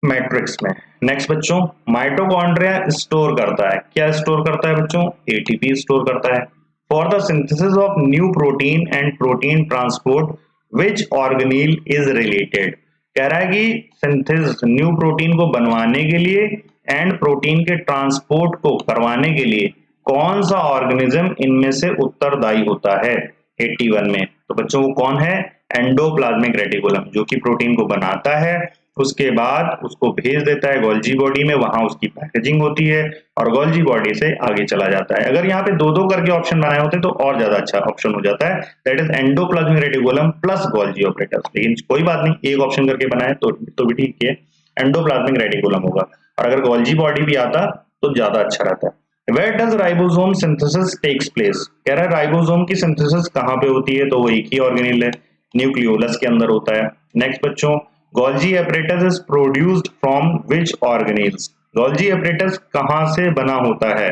मैट्रिक्स में। नेक्स्ट बच्चों, माइटोकॉन्ड्रिया स्टोर करता है, क्या स्टोर करता है बच्चों, एटीपी स्टोर करता है। For the synthesis of new protein and protein transport which organelle is related, कह रहा है कि सिंथेसिस न्यू प्रोटीन को बनवाने के लिए एंड प्रोटीन के ट्रांसपोर्ट को करवाने के लिए कौन सा ऑर्गेनिज्म इनमें से उत्तरदायी होता है 81 में। तो बच्चों वो कौन है, एंडोप्लाज्मिक रेटिकुलम, जो कि प्रोटीन को बनाता है, उसके बाद उसको भेज देता है गोल्जी बॉडी में, वहां उसकी पैकेजिंग होती है और गोल्जी बॉडी से आगे चला जाता है। अगर यहाँ पे दो दो करके ऑप्शन बनाए होते तो और ज्यादा अच्छा ऑप्शन हो जाता है, that is endoplasmic reticulum plus Golgi operators, लेकिन कोई बात नहीं, एक ऑप्शन करके बनाए तो भी ठीक है, एंडोप्लाज्मिक रेटिकुलम होगा, और अगर गोल्जी बॉडी भी आता तो ज्यादा अच्छा रहता है। Where does ribosome synthesis takes place? कह रहा है राइबोसोम की सिंथेसिस कहाँ पे होती है, तो वो एक ही ऑर्गेनिल है, न्यूक्लियोलस के अंदर होता है। नेक्स्ट बच्चों, Golgi apparatus is produced from which organelles? Golgi apparatus कहाँ से बना होता है,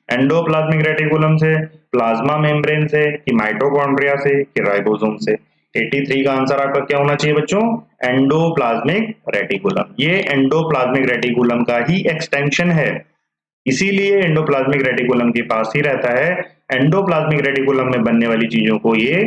एंडोप्लाज्मिक रेटिकुलम से, प्लाज्मा मेम्ब्रेन से, कि माइटोकॉन्ड्रिया से, कि राइबोसोम से। 83 का आंसर आपका क्या होना चाहिए बच्चों, एंडोप्लाज्मिक रेटिकुलम, ये एंडोप्लाज्मिक रेटिकुलम का ही एक्सटेंशन है, इसीलिए एंडोप्लाज्मिक रेटिकुलम के पास ही रहता है। एंडोप्लाज्मिक रेटिकुलम में बनने वाली चीजों को ये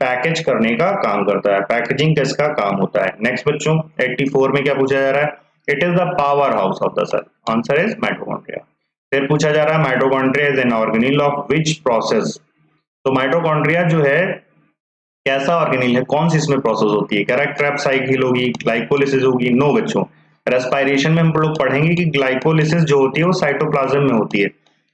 पैकेज करने का काम करता है, पैकेजिंग का इसका काम होता है। नेक्स्ट बच्चों, 84 में क्या पूछा जा रहा है, it is the power house of the cell, answer is mitochondria. फिर पूछा जा रहा है mitochondria is an organelle of which process, तो माइटोकॉन्ड्रिया जो है कैसा ऑर्गेनील है, कौन सी इसमें प्रोसेस होती है, कह रहा है क्रेब्स साइकिल होगी, ग्लाइकोलिसिस होगी, नो बच्चों, रेस्पिरेशन में हम लोग पढ़ेंगे कि ग्लाइकोलिसिस जो होती है वो साइटोप्लाज्म में होती है,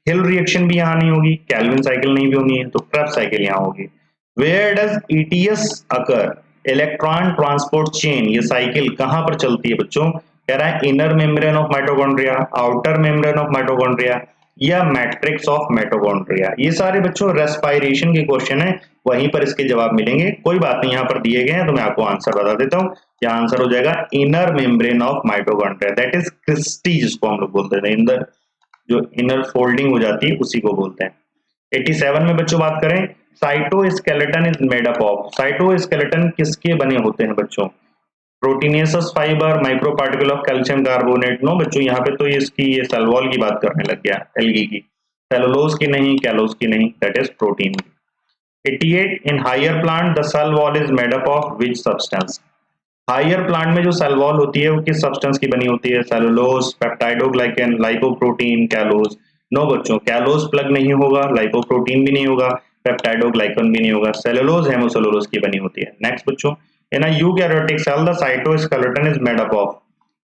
हिल रिएक्शन भी यहाँ नहीं होगी, कैल्विन साइकिल नहीं भी होनी है, तो क्रेब्स साइकिल यहाँ होगी। Where does ETS occur, electron transport chain, ये साइकिल कहाँ पर चलती है बच्चों, कह रहा है inner membrane of mitochondria, outer membrane of mitochondria, या मैट्रिक्स ऑफ माइटोकॉन्ड्रिया। ये सारे बच्चों रेस्पिरेशन के क्वेश्चन है, वहीं पर इसके जवाब मिलेंगे, कोई बात नहीं, यहाँ पर दिए गए हैं तो मैं आपको आंसर बता देता हूँ। यहाँ आंसर हो जाएगा inner membrane of mitochondria, that is cristae, जिसको हम लोग बोलते हैं, इनर जो इनर फोल्डिंग हो जाती है उसी को बोलते हैं। 87 में बच्चों बात करें, cytoskeleton is made up of, cytoskeleton किसके बने होते हैं बच्चों, proteinaceous fibre, micro particle of calcium carbonate, no बच्चों, यहाँ पे तो इसकी ये सेल वॉल की बात करने लग गया, एल्गी की, सेलुलोज की नहीं, कैलोज की नहीं, that is protein. 88 in higher plant the cell wall is made up of which substance, higher plant में जो सेल वॉल होती है वो किस सब्सटेंस की बनी होती है, cellulose, peptidoglycan, lipoprotein, callose, no बच्चों, कैलोज प्लग नहीं होगा, लाइपोप्रोटीन भी नहीं होगा, पेप्टाइडोग्लाइकन भी नहीं होगा, सेलुलोज हेमोसेलुलोज की बनी होती है। नेक्स्ट बच्चों, in a eukaryotic cell the cytoskeleton is made up of,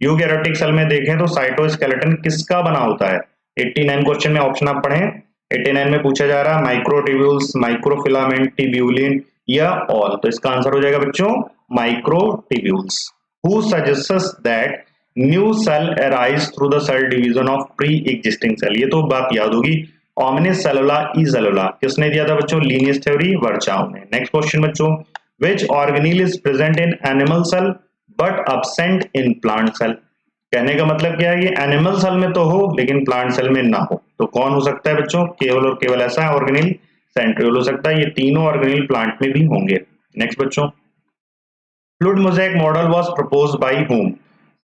eukaryotic cell में देखें तो साइटोस्केलेटन किसका बना होता है, 89 क्वेश्चन में ऑप्शन आप पढ़ें, 89 में पूछा जा रहा है माइक्रोट्यूब्यूल्स, माइक्रोफिलामेंट, ट्यूब्यूलिन या ऑल, तो इसका आंसर हो जाएगा बच्चों microtubules. Who suggests that new cell arise through the cell division of pre existing cell, ये तो बात याद होगी, ओमनिस सेलुला ई सेलुला, किसने दिया था बच्चों, लीनियस थ्योरी, वर्चाउ ने। नेक्स्ट क्वेश्चन बच्चों, which organelle is present in animal cell, but absent in plant cell। कहने का मतलब क्या है कि एनिमल सेल में तो हो लेकिन प्लांट सेल में ना हो। तो कौन हो सकता है बच्चों? केवल और केवल ऐसा ऑर्गेनिल सेंट्रियोल हो सकता है। ये तीनों ऑर्गेनिल प्लांट में भी होंगे। नेक्स्ट बच्चों, fluid mosaic model was proposed by whom?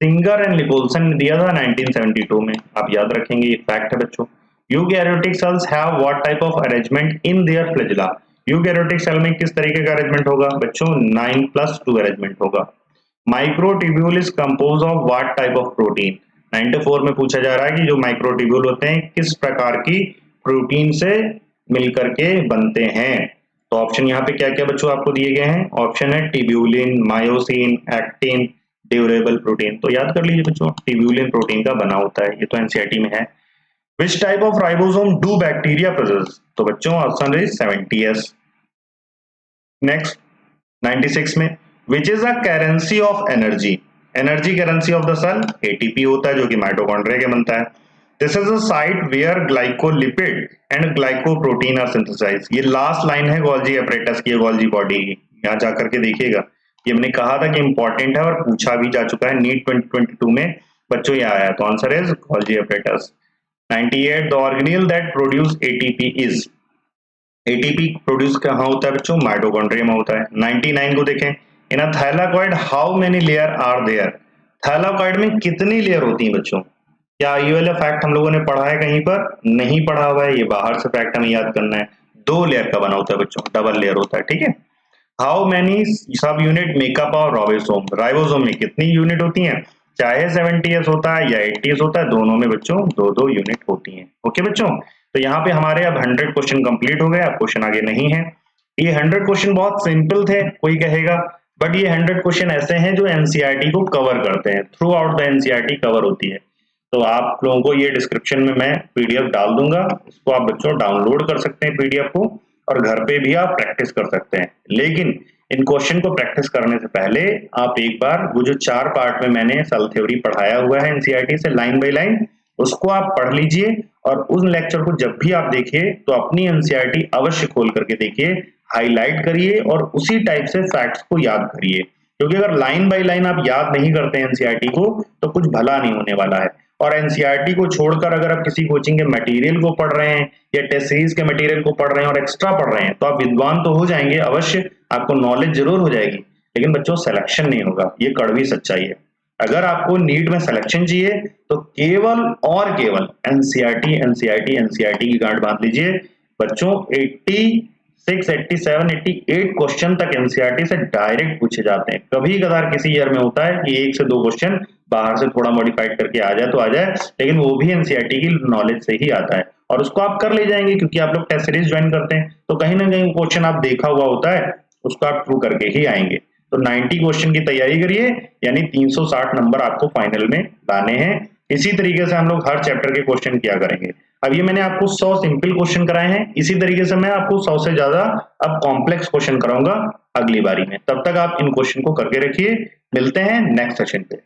Singer and Nicolson ने दिया था 1972 में। आप याद रखेंगे, ये फैक्ट है बच्चों। Eukaryotic cells have what type of arrangement in their flagella? Eukaryotic cell में किस तरीके का अरेंजमेंट होगा बच्चों? 9+2 अरेंजमेंट होगा। Microtubule is compose of what type of protein? 94 में पूछा जा रहा है कि जो माइक्रोट्यूब्यूल होते हैं किस प्रकार की प्रोटीन से मिलकर के बनते हैं। तो ऑप्शन यहाँ पे क्या क्या बच्चों आपको दिए गए हैं? ऑप्शन है टिब्यूलिन, मायोसिन, एक्टिन, ड्यूरेबल प्रोटीन। तो याद कर लीजिए बच्चों, टिब्यूलिन प्रोटीन का बना होता है। ये तो एनसीईआरटी में है। Which type of ribosome do bacteria process? तो बच्चों ऑप्शन इज 70S। नेक्स्ट 96 में, which is the currency of energy? Energy currency of the cell ATP होता है, जो कि माइटोकॉन्ड्रिया के बनता है। This is a site where glycolipid and glycoprotein are synthesized. ये लास्ट लाइन है गोल्जी एपरेटस की, गोल्जी बॉडी की। यहाँ जाकर के देखिएगा, ये मैंने कहा था कि इंपॉर्टेंट है और पूछा भी जा चुका है नीट 2022 में बच्चों। ये आया, तो answer is Golgi apparatus. 98, the organelle that produce ATP is? ATP produce कहाँ होता है बच्चों? माइटोकॉन्ड्रिया में होता है। 99 को देखें, in a thylakoid how many layer are there? Thylakoid में कितनी लेयर होती हैं बच्चों? क्या ये वाला फैक्ट हम लोगों ने पढ़ा है कहीं पर? नहीं पढ़ा हुआ है, ये बाहर से फैक्ट हमें याद करना है। 2 लेयर का बना होता है बच्चों, डबल लेयर होता है, ठीक है। हाउ मेनी सब unit makeup of ribosome? Ribosome में कितनी यूनिट होती हैं? चाहे 70S होता है या 80S होता है, दोनों में बच्चों 2-2 यूनिट होती हैं। ओके बच्चों, तो यहाँ पे हमारे अब 100 क्वेश्चन कंप्लीट हो गए। अब क्वेश्चन आगे नहीं है। ये 100 क्वेश्चन बहुत सिंपल थे कोई कहेगा, बट ये 100 क्वेश्चन ऐसे हैं जो एनसीईआरटी को कवर करते हैं। Through out the NCERT cover होती है। तो आप लोगों को ये डिस्क्रिप्शन में मैं पीडीएफ डाल दूंगा, इसको आप बच्चों डाउनलोड कर सकते हैं पीडीएफ को, और घर पे भी आप प्रैक्टिस कर सकते हैं। लेकिन इन क्वेश्चन को प्रैक्टिस करने से पहले आप एक बार वो जो 4 पार्ट में मैंने सेल थ्योरी पढ़ाया हुआ है एनसीईआरटी से लाइन बाय लाइन, उसको आप पढ़ लीजिए। और उस लेक्चर को जब भी आप देखिए तो अपनी एनसीईआरटी अवश्य खोल करके देखिए, हाईलाइट करिए और उसी टाइप से फैक्ट्स को याद करिए। क्योंकि अगर लाइन बाय लाइन आप याद नहीं करते एनसीईआरटी को तो कुछ भला नहीं होने वाला है। और एनसीईआरटी को छोड़कर अगर आप किसी कोचिंग के मटेरियल को पढ़ रहे हैं या टेस्ट सीरीज के मटेरियल को पढ़ रहे हैं और एक्स्ट्रा पढ़ रहे हैं, तो आप विद्वान तो हो जाएंगे अवश्य, आपको नॉलेज जरूर हो जाएगी, लेकिन बच्चों सिलेक्शन नहीं होगा। ये कड़वी सच्चाई है। अगर आपको नीट में सिलेक्शन चाहिए तो केवल और केवल एनसीईआरटी एनसीईआरटी एनसीईआरटी की गांठ बांध लीजिए बच्चों। 86, 87, 88 क्वेश्चन तक एनसीईआरटी से डायरेक्ट पूछे जाते हैं। कभी कभार किसी ईयर में होता है कि 1 से 2 क्वेश्चन बाहर से थोड़ा मॉडिफाइड करके आ जाए तो आ जाए, लेकिन वो भी एनसीईआरटी की नॉलेज से ही आता है और उसको आप कर ले जाएंगे क्योंकि आप लोग टेस्ट सीरीज ज्वाइन करते हैं। तो कहीं ना कहीं क्वेश्चन आप देखा हुआ होता है, उसको आप थ्रू करके ही आएंगे। तो 90 क्वेश्चन की तैयारी करिए, यानी 360 नंबर आपको फाइनल में लाने हैं। इसी तरीके से हम लोग हर चैप्टर के क्वेश्चन किया करेंगे। अब ये मैंने आपको 100 सिंपल क्वेश्चन कराए हैं, इसी तरीके से मैं आपको 100 से ज्यादा अब कॉम्प्लेक्स क्वेश्चन कराऊंगा अगली बारी में। तब तक आप इन क्वेश्चन को करके रखिए। मिलते हैं नेक्स्ट सेशन पे।